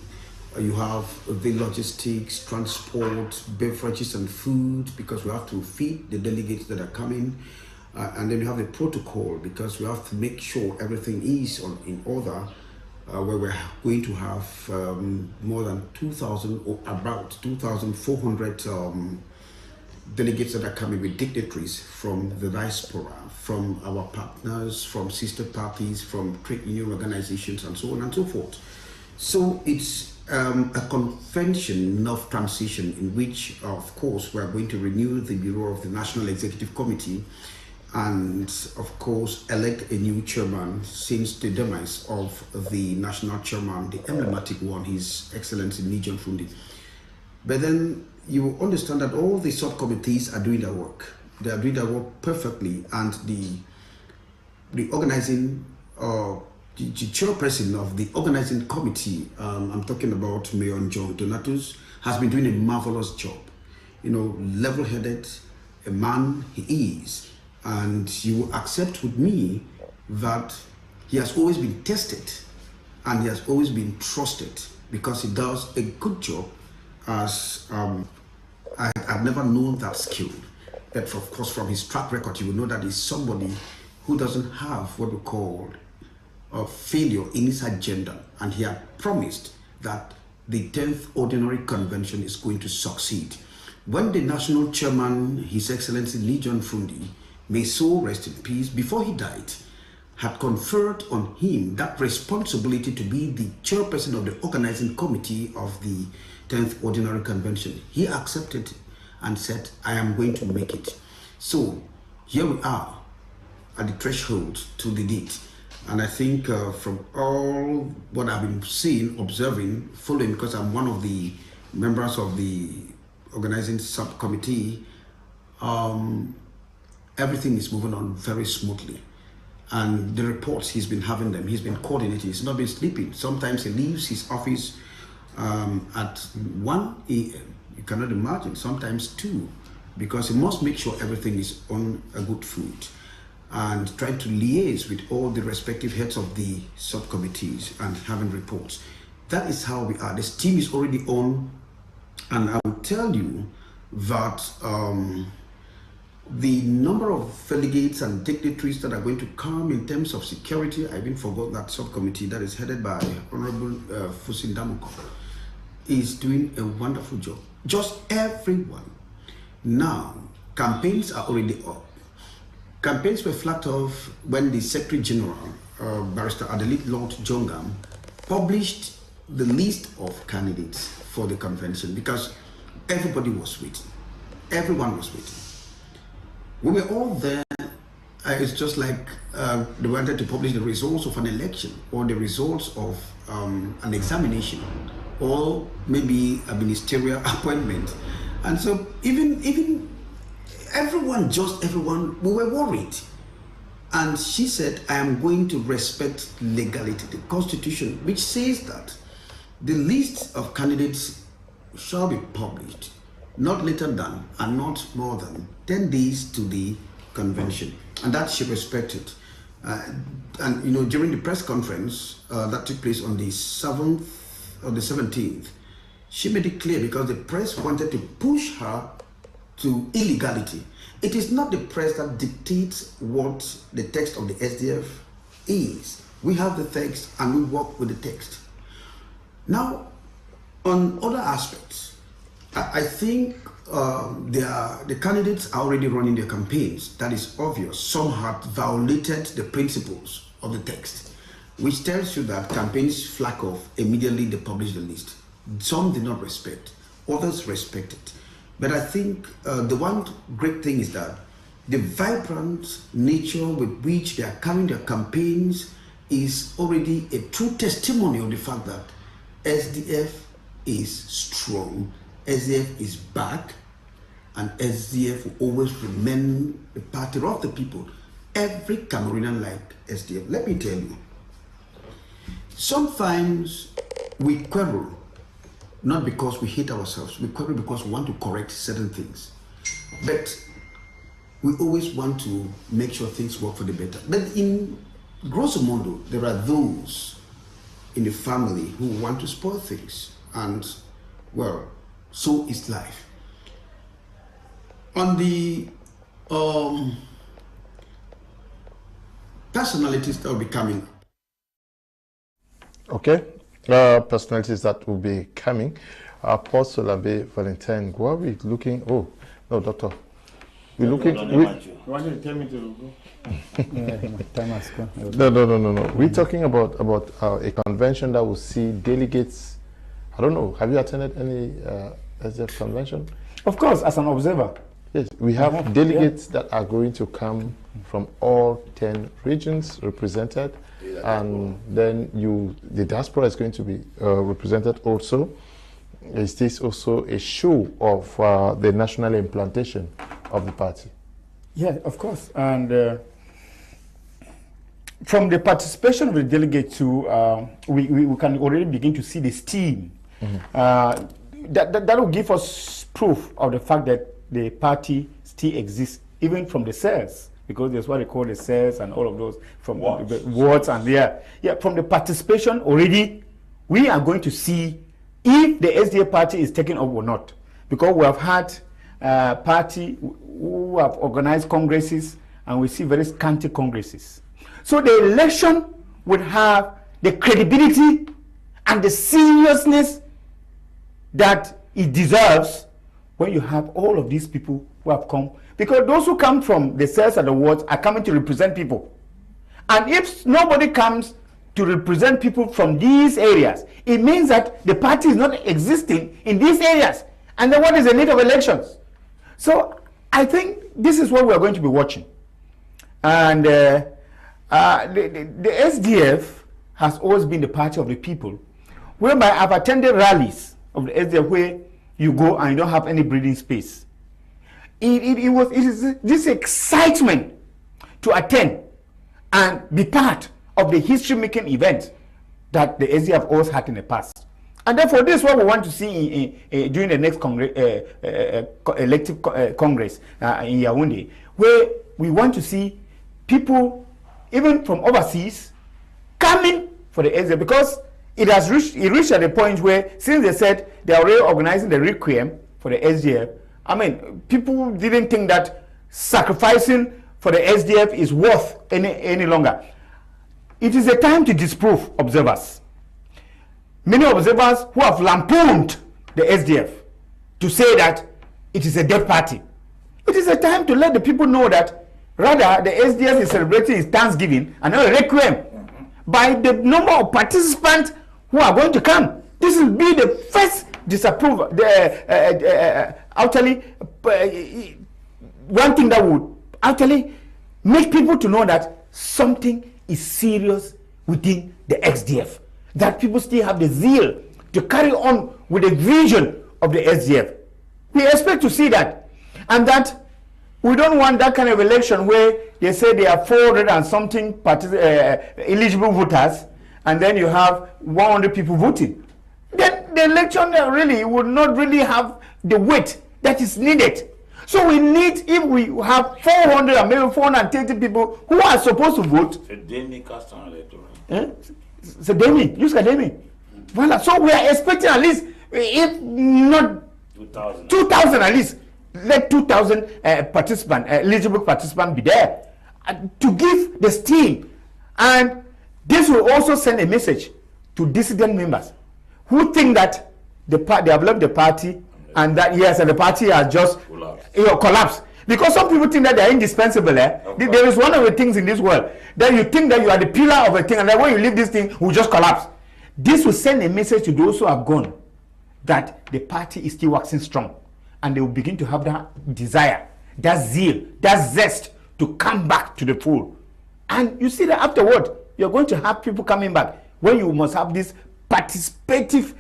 You have the logistics, transport, beverages and food, because we have to feed the delegates that are coming. And then you have the protocol, because we have to make sure everything is in order, where we're going to have more than 2,000 or about 2,400 delegates that are coming with dignitaries from the diaspora, from our partners, from sister parties, from trade union organizations, and so on and so forth. So it's a convention of transition in which, of course, we are going to renew the Bureau of the National Executive Committee and, of course, elect a new chairman since the demise of the national chairman, the emblematic one, His Excellency John Fru Ndi. But then you understand that all the subcommittees are doing their work. They are doing their work perfectly, and the organizing the chairperson of the organizing committee, I'm talking about Mayor John Donatus, has been doing a marvelous job. Level-headed, a man he is. And you will accept with me that he has always been tested and he has always been trusted, because he does a good job. As I've never known that skill. But of course, from his track record, you will know that he's somebody who doesn't have what we call of failure in his agenda, and he had promised that the 10th Ordinary Convention is going to succeed. When the national chairman, His Excellency John Fru Ndi, may so rest in peace, before he died, had conferred on him that responsibility to be the chairperson of the organizing committee of the 10th Ordinary Convention, he accepted and said, I am going to make it. So here we are at the threshold to the date. And I think from all what I've been seeing, observing, following, because I'm one of the members of the organizing subcommittee, everything is moving on very smoothly. And the reports, he's been having them, he's been coordinating, he's not been sleeping. Sometimes he leaves his office at 1 a.m. You cannot imagine, sometimes 2, because he must make sure everything is on a good foot, and trying to liaise with all the respective heads of the subcommittees and having reports. That is how we are. This team is already on, and I will tell you that the number of delegates and dignitaries that are going to come in terms of security, I even forgot that subcommittee that is headed by Honorable Fusindamuko, is doing a wonderful job. Just everyone. Now, campaigns are already up. Campaigns were flagged off when the Secretary General, Barrister Adelit Lord Jongam, published the list of candidates for the convention because everybody was waiting. Everyone was waiting. We were all there. It's just like they wanted to publish the results of an election or the results of an examination or maybe a ministerial appointment. And so even everyone, we were worried. And she said, I am going to respect legality, the constitution, which says that the list of candidates shall be published not later than and not more than 10 days to the convention. And that she respected. And you know, during the press conference that took place on the 7th or the 17th, she made it clear because the press wanted to push her to illegality. It is not the press that dictates what the text of the SDF is. We have the text and we work with the text. Now, on other aspects, I think the candidates are already running their campaigns. That is obvious. Some have violated the principles of the text, which tells you that campaigns flag off immediately they publish the list. Some did not respect, others respect it. But I think the one great thing is that the vibrant nature with which they are carrying their campaigns is already a true testimony of the fact that SDF is strong, SDF is back, and SDF will always remain the party of the people. Every Cameroonian like SDF. Let me tell you, sometimes we quarrel, not because we hate ourselves, we quarrel because we want to correct certain things. But we always want to make sure things work for the better. But in grosso modo, there are those in the family who want to spoil things. And, well, so is life. On the personalities that will be coming. Okay. Personalities that will be coming. Apostle Ambe Valentine, where are we looking? Oh, no, Doctor. We're looking. You want to tell me to go? No. We're talking about a convention that will see delegates. I don't know. Have you attended any SDF convention? Of course, as an observer. Yes, we have delegates that are going to come from all 10 regions represented. And then the diaspora is going to be represented also. Is this also a show of the national implantation of the party? Yeah, of course. And from the participation of the delegates, we can already begin to see the steam. That will give us proof of the fact that the party still exists, even from the cells. Because there's what they call the cells and all of those from the wards and from the participation already, we are going to see if the SDA party is taken up or not. Because we have had party who have organized congresses and we see very scanty congresses. So the election would have the credibility and the seriousness that it deserves when you have all of these people who have come. Because those who come from the cells and the wards are coming to represent people. And if nobody comes to represent people from these areas, it means that the party is not existing in these areas. And then what is the need of elections? So I think this is what we are going to be watching. And the SDF has always been the party of the people, whereby I've attended rallies of the SDF where you go and you don't have any breathing space. It is this excitement to attend and be part of the history-making event that the SDF always had in the past. And therefore, this is what we want to see during the next elective Congress in Yaoundé, where we want to see people, even from overseas, coming for the SDF, because it reached at a point where, since they said they are already organizing the requiem for the SDF, I mean, people didn't think that sacrificing for the SDF is worth any longer. It is a time to disprove observers. Many observers who have lampooned the SDF to say that it is a dead party. It is a time to let the people know that rather the SDF is celebrating its Thanksgiving and not a requiem by the number of participants who are going to come. This will be the first disapproval, actually one thing that would actually make people to know that something is serious within the SDF, that people still have the zeal to carry on with the vision of the SDF. We expect to see that, and that we don't want that kind of election where they say there are 400 and something eligible voters, and then you have 100 people voting. Then the election really would not really have the weight that is needed. So we need, if we have 400 and maybe 430 people who are supposed to vote. Use Academy. Voilà. So we are expecting at least, if not 2,000 at least, let 2,000 eligible participants be there to give the steam. And this will also send a message to dissident members who think that they have left the party and that yes, and the party has just collapsed. Because some people think that they are indispensable. There is one of the things in this world that you think that you are the pillar of a thing, and that when you leave this thing, will just collapse. This will send a message to those who have gone that the party is still waxing strong, and they will begin to have that desire, that zeal, that zest to come back to the fold. And you see that afterward, you're going to have people coming back when you must have this participative,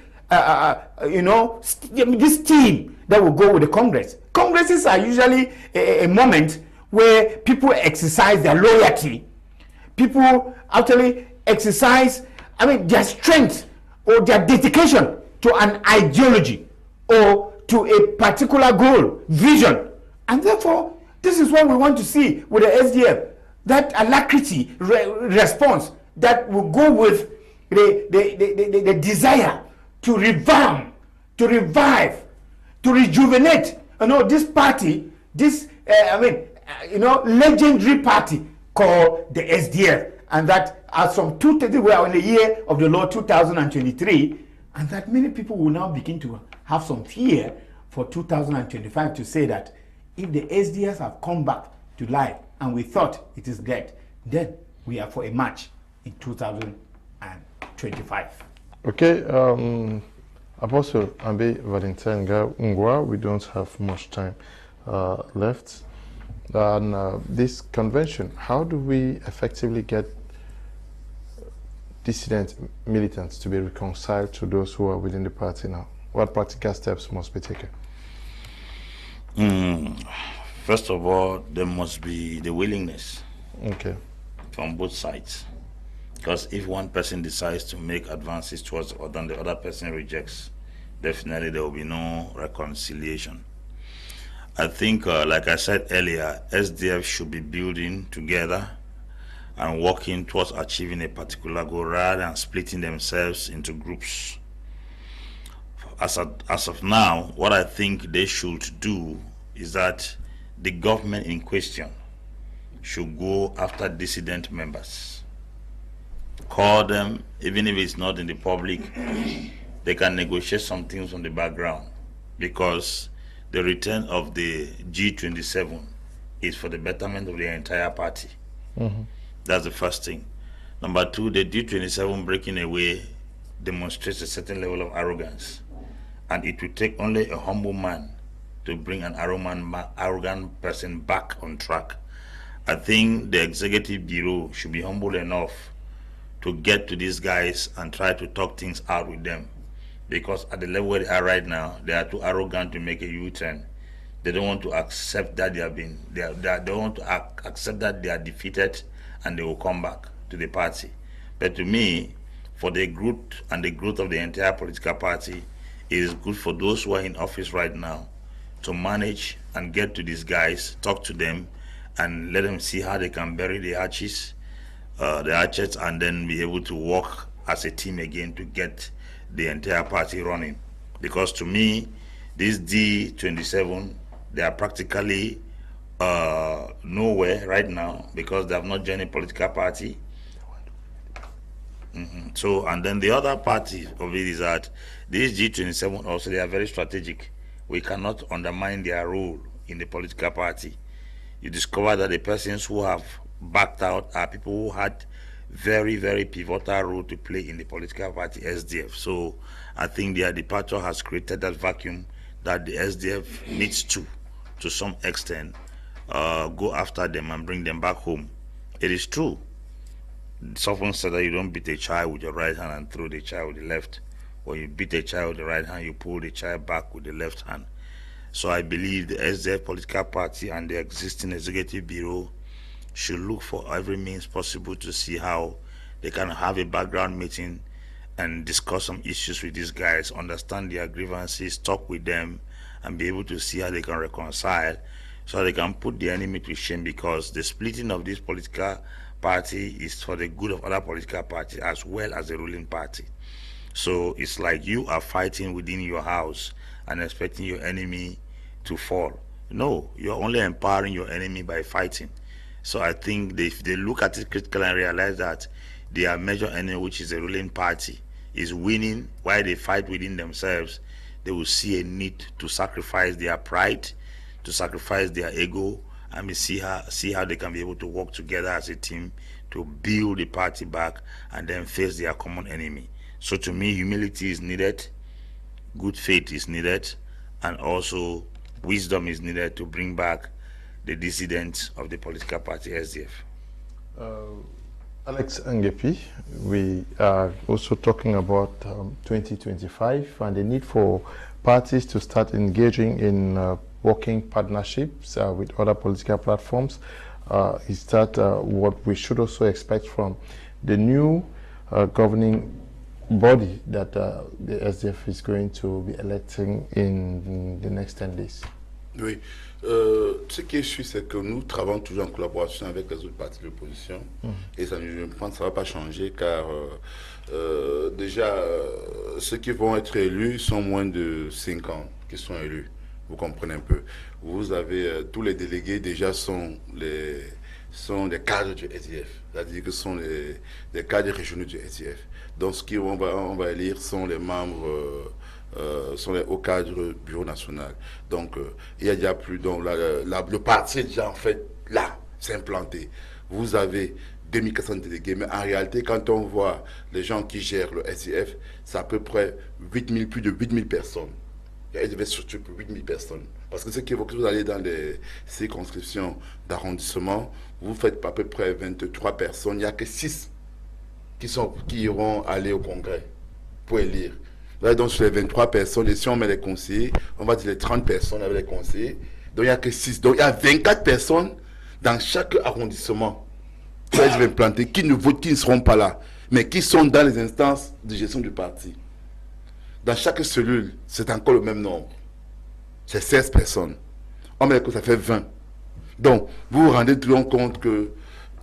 this team that will go with the Congress. Congresses are usually a moment where people exercise their loyalty. People actually exercise, their strength or their dedication to an ideology or to a particular goal, vision. And therefore, this is what we want to see with the SDF, that alacrity response that will go with the desire to revamp, to revive, to rejuvenate. This party, this legendary party called the SDF, and that as from 2030 we are in the year of the Lord 2023, and that many people will now begin to have some fear for 2025 to say that if the SDF have come back to life and we thought it is dead, then we are for a march in 2025. Okay, Apostle Ambe Valentine, we don't have much time left. And this convention, how do we effectively get dissident militants to be reconciled to those who are within the party now? What practical steps must be taken? First of all, there must be the willingness from both sides. Because if one person decides to make advances towards the other and the other person rejects, definitely there will be no reconciliation. I think, like I said earlier, SDF should be building together and working towards achieving a particular goal rather than splitting themselves into groups. As of now, what I think they should do is that the government in question should go after dissident members. Call them, even if it's not in the public, they can negotiate some things on the background, because the return of the G27 is for the betterment of the entire party. That's the first thing. Number two, the G27 breaking away demonstrates a certain level of arrogance, and it will take only a humble man to bring an arrogant person back on track. I think the executive bureau should be humble enough to get to these guys and try to talk things out with them, because at the level where they are right now, they are too arrogant to make a U-turn. They don't want to accept that they don't want to accept that they are defeated and they will come back to the party. But to me, for the growth and the growth of the entire political party, it is good for those who are in office right now to manage and get to these guys, talk to them, and let them see how they can bury the hatchets, and then be able to work as a team again to get the entire party running. Because to me, this D27 they are practically nowhere right now because they have not joined a political party. So, and then the other party of it is that these G27 also, they are very strategic. We cannot undermine their role in the political party. You discover that the persons who have backed out are people who had very, very pivotal role to play in the political party SDF. So I think their departure has created that vacuum that the SDF needs to some extent, go after them and bring them back home. It is true. Someone said that you don't beat a child with your right hand and throw the child with the left. When you beat a child with the right hand, you pull the child back with the left hand. So I believe the SDF political party and the existing executive bureau should look for every means possible to see how they can have a background meeting and discuss some issues with these guys, understand their grievances, talk with them, and be able to see how they can reconcile so they can put the enemy to shame, because the splitting of this political party is for the good of other political parties as well as the ruling party. So it's like you are fighting within your house and expecting your enemy to fall. No, you're only empowering your enemy by fighting. So I think if they look at it critically and realize that their major enemy, which is the ruling party, is winning while they fight within themselves, they will see a need to sacrifice their pride, to sacrifice their ego, and see how they can be able to work together as a team to build the party back and then face their common enemy. So to me, humility is needed, good faith is needed, and also wisdom is needed to bring back the dissidents of the political party SDF. Alex Ngeupi, we are also talking about 2025 and the need for parties to start engaging in working partnerships with other political platforms. Is that what we should also expect from the new governing body that the SDF is going to be electing in the next 10 days? Oui. Ce qui est sûr, c'est que nous travaillons toujours en collaboration avec les autres partis de l'opposition. Et ça, je pense que ça ne va pas changer, car déjà, ceux qui vont être élus sont moins de 5 ans qui sont élus. Vous comprenez un peu. Vous avez tous les délégués déjà sont les cadres du SDF. C'est-à-dire que ce sont les cadres régionaux du SDF. Donc, ce qu'on va élire sont les membres... sont les hauts cadres bureau national. Donc, il y a déjà plus... Donc, le parti est déjà en fait là, c'est implanté. Vous avez 2400 délégués, mais en réalité, quand on voit les gens qui gèrent le SDF, c'est à peu près plus de 8000 personnes. Il y a des structures pour 8000 personnes. Parce que ce qui est que vous allez dans les circonscriptions d'arrondissement, vous faites à peu près 23 personnes. Il n'y a que 6 qui iront aller au congrès pour élire. Là, donc, sur les 23 personnes, et si on met les conseillers, on va dire les 30 personnes avec les conseillers. Donc, il n'y a que 6. Donc, il y a 24 personnes dans chaque arrondissement qui vont implanter, qui ne votent, qui ne seront pas là, mais qui sont dans les instances de gestion du parti. Dans chaque cellule, c'est encore le même nombre. C'est 16 personnes. On met que ça fait 20. Donc, vous vous rendez tout compte que,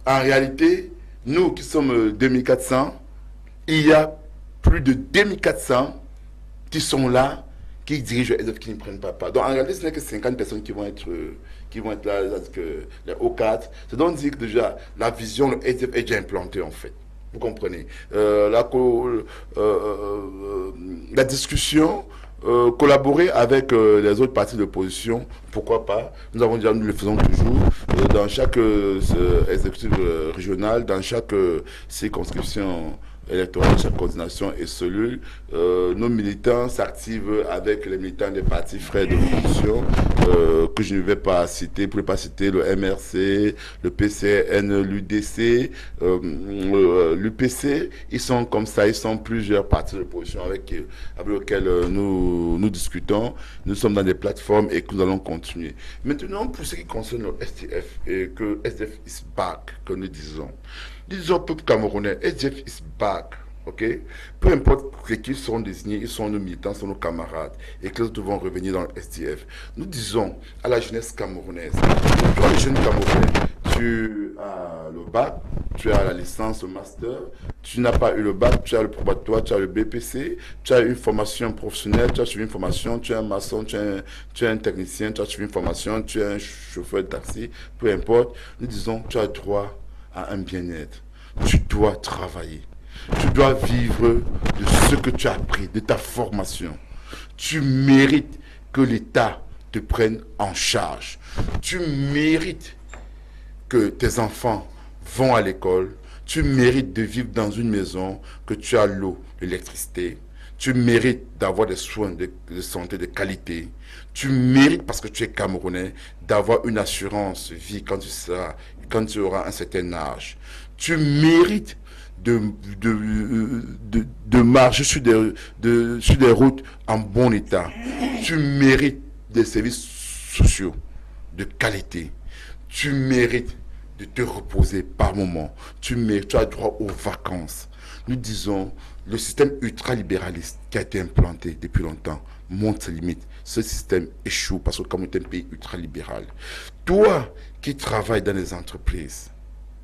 en réalité, nous qui sommes 2400, il y a plus de 2400 qui sont là, qui dirigent le SDF, qui ne prennent pas part. Donc en réalité, ce n'est que 50 personnes qui vont être là, que les hauts cadres. C'est donc dire que déjà, la vision, le SDF est déjà implanté en fait. Vous comprenez. La discussion, collaborer avec les autres partis de l'opposition, pourquoi pas. Nous le faisons toujours. Dans chaque exécutif régional, dans chaque circonscription électorale, chaque coordination et cellule, nos militants s'activent avec les militants des partis frères de l'opposition, que je ne vais pas citer, pour ne pas citer le MRC, le PCN, l'UDC, l'UPC. Ils sont comme ça, ils sont plusieurs partis de l'opposition avec lesquels nous discutons. Nous sommes dans des plateformes et que nous allons continuer. Maintenant, pour ce qui concerne le SDF, et que SDF is back, que nous disons. Disons au peuple camerounais, SDF is back, ok? Peu importe qui sont désignés, ils sont nos militants, ils sont nos camarades, et que les autres vont revenir dans le SDF. Nous disons à la jeunesse camerounaise, à les jeunes camerounais, tu as le bac, tu as la licence, le master, tu n'as pas eu le bac, tu as le probatoire, tu as le BPC, tu as une formation professionnelle, tu as suivi une formation, tu es un maçon, tu es un technicien, tu as suivi une formation, tu es un chauffeur de taxi, peu importe. Nous disons, tu as droit à un bien-être. Tu dois travailler. Tu dois vivre de ce que tu as appris, de ta formation. Tu mérites que l'État te prenne en charge. Tu mérites que tes enfants vont à l'école. Tu mérites de vivre dans une maison, que tu as l'eau, l'électricité. Tu mérites d'avoir des soins de santé de qualité. Tu mérites, parce que tu es Camerounais, d'avoir une assurance vie quand tu auras un certain âge. Tu mérites de marcher sur des routes en bon état. Tu mérites des services sociaux de qualité. Tu mérites de te reposer par moment. Tu as droit aux vacances. Nous disons, le système ultralibéraliste qui a été implanté depuis longtemps montre ses limites. Ce système échoue parce que comme on est un pays ultralibéral. Toi qui travailles dans les entreprises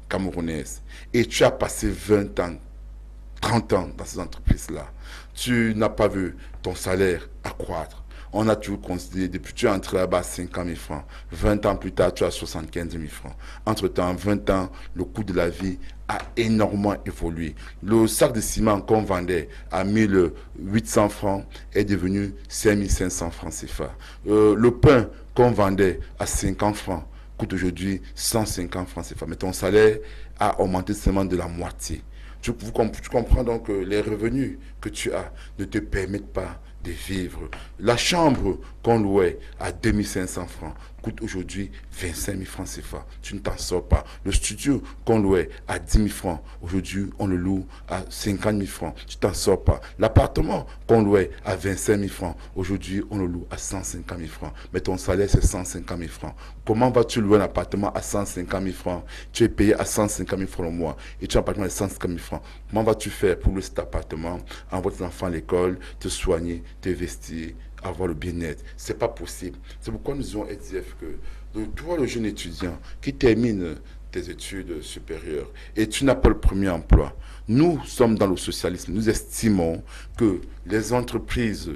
camerounaises et tu as passé 20 ans, 30 ans dans ces entreprises-là, tu n'as pas vu ton salaire accroître. On a toujours considéré, depuis que tu es entré là-bas, 50 000 francs. 20 ans plus tard, tu as 75 000 francs. Entre-temps, 20 ans, le coût de la vie a énormément évolué. Le sac de ciment qu'on vendait à 1 800 francs est devenu 5 500 francs CFA. Le pain qu'on vendait à 50 francs coûte aujourd'hui 150 francs CFA. Mais ton salaire a augmenté seulement de la moitié. Tu comprends donc que les revenus que tu as ne te permettent pas de vivre. La chambre qu'on louait à 2500 francs coûte aujourd'hui 25 000 francs CFA. Tu ne t'en sors pas. Le studio qu'on louait à 10 000 francs, aujourd'hui on le loue à 50 000 francs. Tu ne t'en sors pas. L'appartement qu'on louait à 25 000 francs, aujourd'hui on le loue à 150 000 francs. Mais ton salaire c'est 150 000 francs. Comment vas-tu louer un appartement à 150 000 francs? Tu es payé à 150 000 francs le mois et tu as un appartement à 150 000 francs. Comment vas-tu faire pour louer cet appartement, envoyer tes enfants à l'école, te soigner, te vestir, avoir le bien-être? C'est pas possible. C'est pourquoi nous disons SDF que toi, le jeune étudiant qui termine tes études supérieures et tu n'as pas le premier emploi, nous sommes dans le socialisme. Nous estimons que les entreprises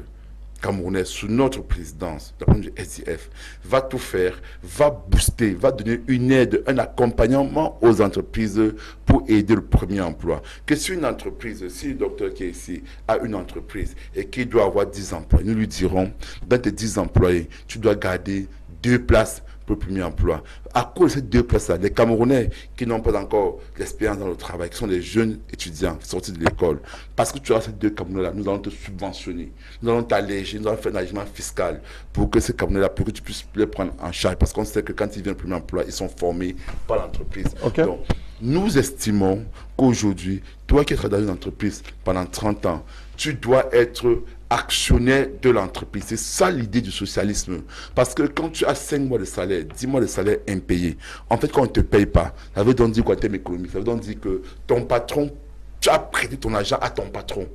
camerounais sous notre présidence, la du SDF, va tout faire, va booster, va donner une aide, un accompagnement aux entreprises pour aider le premier emploi. Que si une entreprise, si le docteur qui est ici a une entreprise et qui doit avoir 10 employés, nous lui dirons, dans tes 10 employés, tu dois garder 2 places pour le premier emploi. À cause de ces 2 places-là, les Camerounais qui n'ont pas encore l'expérience dans le travail, qui sont des jeunes étudiants sortis de l'école, parce que tu as ces 2 Camerounais-là, nous allons te subventionner, nous allons t'alléger, nous allons faire un allègement fiscal pour que ces Camerounais-là, pour que tu puisses les prendre en charge, parce qu'on sait que quand ils viennent au premier emploi, ils sont formés par l'entreprise. Okay. Donc, nous estimons qu'aujourd'hui, toi qui travailles dans une entreprise pendant 30 ans, tu dois être actionnaire de l'entreprise. C'est ça l'idée du socialisme. Parce que quand tu as 5 mois de salaire, 10 mois de salaire impayé, en fait, quand on ne te paye pas, ça veut donc dire quoi en termes économiques? Ça veut donc dire que ton patron, tu as prêté ton argent à ton patron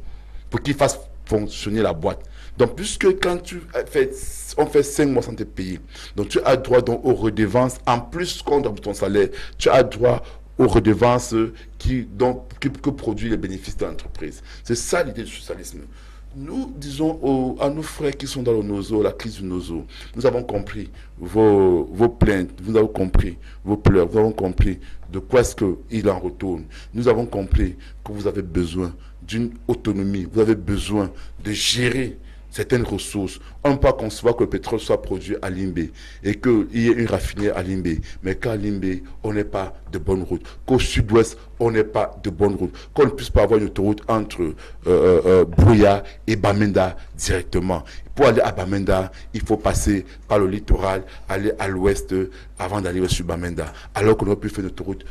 pour qu'il fasse fonctionner la boîte. Donc, puisque quand on fait 5 mois sans te payer, donc tu as droit donc aux redevances, en plus contre ton salaire, tu as droit aux redevances que produit les bénéfices de l'entreprise. C'est ça l'idée du socialisme. Nous disons à nos frères qui sont dans le nozo, la crise du nozo, nous avons compris vos plaintes, vous avez compris vos pleurs, nous avons compris de quoi est-ce qu'il en retourne. Nous avons compris que vous avez besoin d'une autonomie, vous avez besoin de gérer certaines ressources. On ne peut pas concevoir que le pétrole soit produit à Limbe et qu'il y ait une raffinerie à Limbe. Mais qu'à Limbe, on n'ait pas de bonne route. Qu'au sud-ouest, on n'ait pas de bonne route. Qu'on ne puisse pas avoir une autoroute entre Bouya et Bamenda directement. Pour aller à Bamenda, il faut passer par le littoral, aller à l'ouest avant d'aller sur Bamenda. Alors qu'on aurait pu faire une autoroute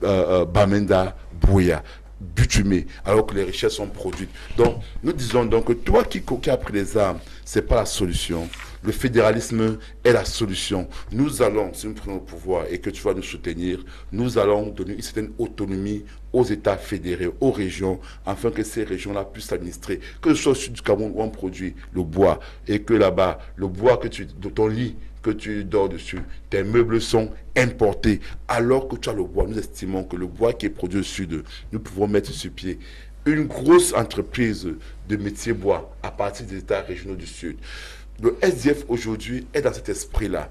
Bamenda-Bouya, bitumé, alors que les richesses sont produites. Donc, nous disons donc que toi qui as pris les armes, ce n'est pas la solution. Le fédéralisme est la solution. Nous allons, si nous prenons le pouvoir et que tu vas nous soutenir, nous allons donner une certaine autonomie aux États fédérés, aux régions, afin que ces régions-là puissent administrer. Que ce soit au sud du Cameroun où on produit le bois, et que là-bas, le bois de ton lit que tu dors dessus, tes meubles sont importés, alors que tu as le bois. Nous estimons que le bois qui est produit au sud, nous pouvons mettre sur pied une grosse entreprise de métier bois à partir des États régionaux du sud. Le SDF aujourd'hui est dans cet esprit-là.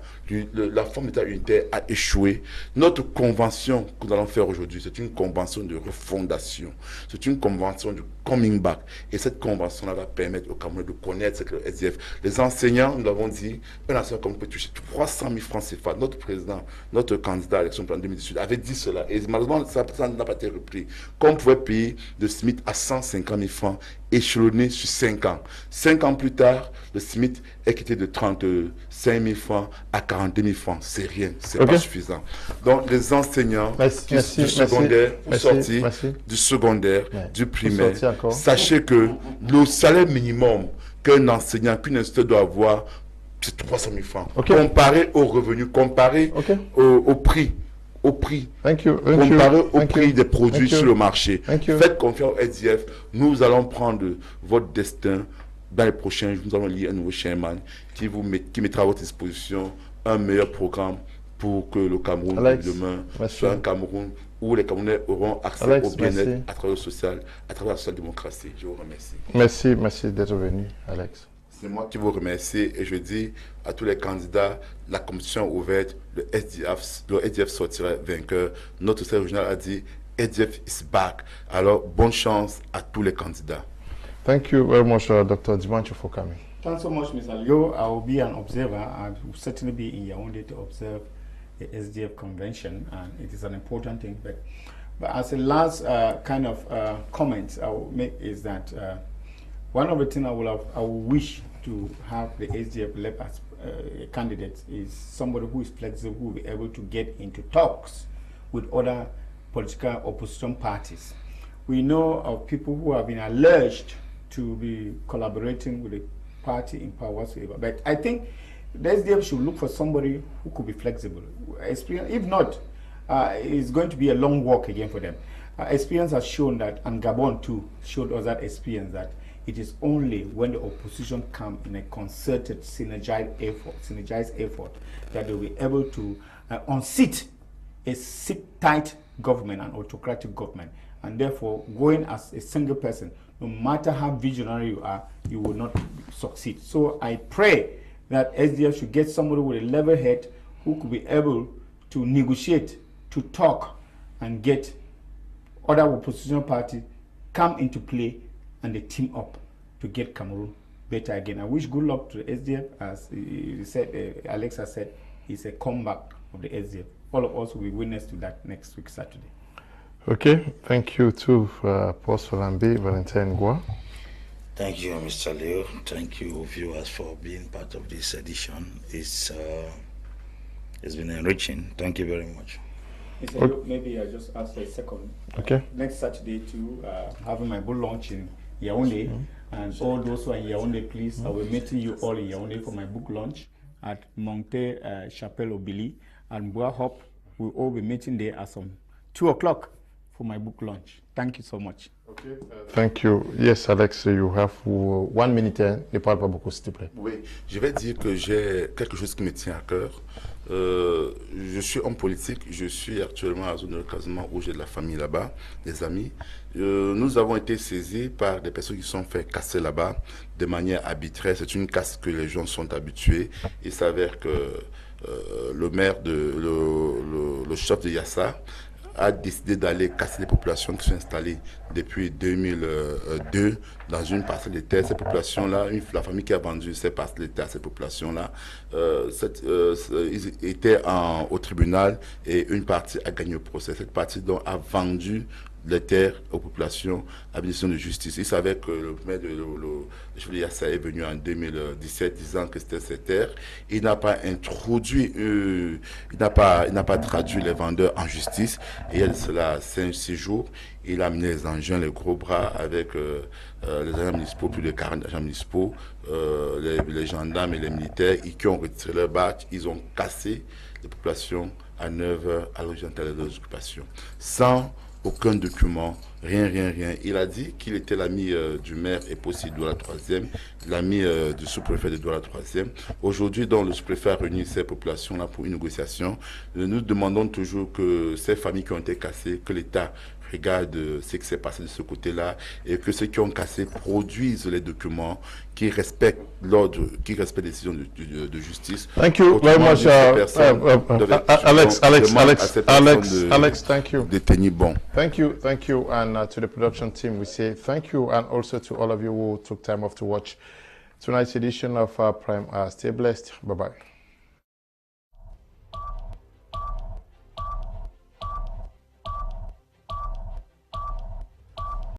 La forme d'État unitaire a échoué. Notre convention que nous allons faire aujourd'hui, c'est une convention de refondation. C'est une convention de coming back. Et cette convention-là va permettre aux Camerounais de connaître ce que le SDF. Les enseignants, nous l'avons dit, un enseignant comme peut toucher 300 000 francs CFA. Notre président, notre candidat à l'élection en 2018 avait dit cela. Et malheureusement, ça n'a pas été repris. Qu'on pouvait payer le SMIC à 150 000 francs, échelonné sur 5 ans. 5 ans plus tard, le SMIC est quitté de 35 000 francs à 42 000 francs. C'est rien, c'est pas suffisant. Donc, les enseignants du secondaire, du secondaire, du primaire, sachez que le salaire minimum qu'un enseignant, qu'une institution doit avoir, c'est 300 000 francs. Comparé aux revenus, comparé au prix. Comparé au prix des produits sur le marché. Faites confiance au SDF. Nous allons prendre votre destin. Dans les prochains jours, nous allons lire un nouveau chairman qui mettra à votre disposition un meilleur programme pour que le Cameroun demain soit un Cameroun où les Camerounais auront accès au bien-être à travers le social, à travers la social-démocratie. Je vous remercie. Merci d'être venu, Alex. C'est moi qui vous remercie et je dis à tous les candidats, la compétition est ouverte, le SDF sortira vainqueur. Notre secrétaire régional a dit SDF is back. Alors, bonne chance à tous les candidats. Thank you very much, Dr. Ndimancho, for coming. Thanks so much, Mr. Leo. I will be an observer. I will certainly be in Yaoundé to observe the SDF Convention, and it is an important thing. But as a last comment I will make is that one of the things I will wish to have the SDF left as candidates is somebody who is flexible, who will be able to get into talks with other political opposition parties. We know of people who have been alleged to be collaborating with the party in power whatsoever. But I think the SDF should look for somebody who could be flexible. If not, it's going to be a long walk again for them. Experience has shown that, and Gabon too showed us that experience, that it is only when the opposition come in a concerted, synergized effort that they'll be able to unseat a tight government, an autocratic government. And therefore, going as a single person, no matter how visionary you are, you will not succeed. So I pray that SDF should get somebody with a level head who could be able to negotiate, to talk, and get other opposition parties come into play and they team up to get Cameroon better again. I wish good luck to the SDF. As he said, Alex has said, it's a comeback of the SDF. All of us will be witness to that next week, Saturday. Okay, thank you too, Apostle Ambe Valentine. Thank you, Mr. Leo. Thank you, viewers, for being part of this edition. It's been enriching. Thank you very much. Mr. Leo, maybe I just ask for a second. Okay. Next Saturday too, having my book launch in Yaoundé, and all those who are in Yaoundé, please, I will be meeting you all in Yaoundé for my book launch at Monte Chapelle Obili, and Bois Hop. We'll all be meeting there at some 2 o'clock for my book launch. Thank you so much. Okay. Thank you. Yes, Alex, you have 1 minute. Ne parle pas beaucoup, s'il te plaît. Oui, je vais dire que j'ai quelque chose qui me tient à cœur. Je suis homme politique. Je suis actuellement à la zone de recasement où j'ai de la famille là-bas, des amis. Nous avons été saisis par des personnes qui se sont fait casser là-bas de manière arbitraire. C'est une casse que les gens sont habitués. Il s'avère que le maire, le chef de Yassa, a décidé d'aller casser les populations qui sont installées depuis 2002 dans une parcelle de terre. Cette population-là, la famille qui a vendu ces parcelles de terre à cette population-là, ils étaient au tribunal et une partie a gagné le procès. Cette partie donc a vendu les terres aux populations à bénédiction de justice. Il savait que le maire de le Yassa est venu en 2017 disant que c'était ses terres. Il n'a pas introduit, il n'a pas traduit les vendeurs en justice. Et il y a de cela 5-6 jours, il a amené les engins, les gros bras avec les agents municipaux, plus de 40 agents municipaux, les gendarmes et les militaires, qui ont retiré leur badge. Ils ont cassé les populations à 9h à l'oriental de leurs occupations. Sans aucun document, rien. Il a dit qu'il était l'ami du maire et possible Douala 3e, l'ami du sous-préfet de Douala 3e. Aujourd'hui, le sous-préfet a réuni ces populations-là pour une négociation. Nous demandons toujours que ces familles qui ont été cassées, que l'État regarde ce qui s'est passé de ce côté-là et que ceux qui ont cassé produisent les documents qui respectent l'ordre, qui respectent les décisions de justice. Thank you very much, Alex. Thank you. Thank you, and to the production team we say thank you, and also to all of you who took time off to watch tonight's edition of Prime. Stay blessed. Bye bye.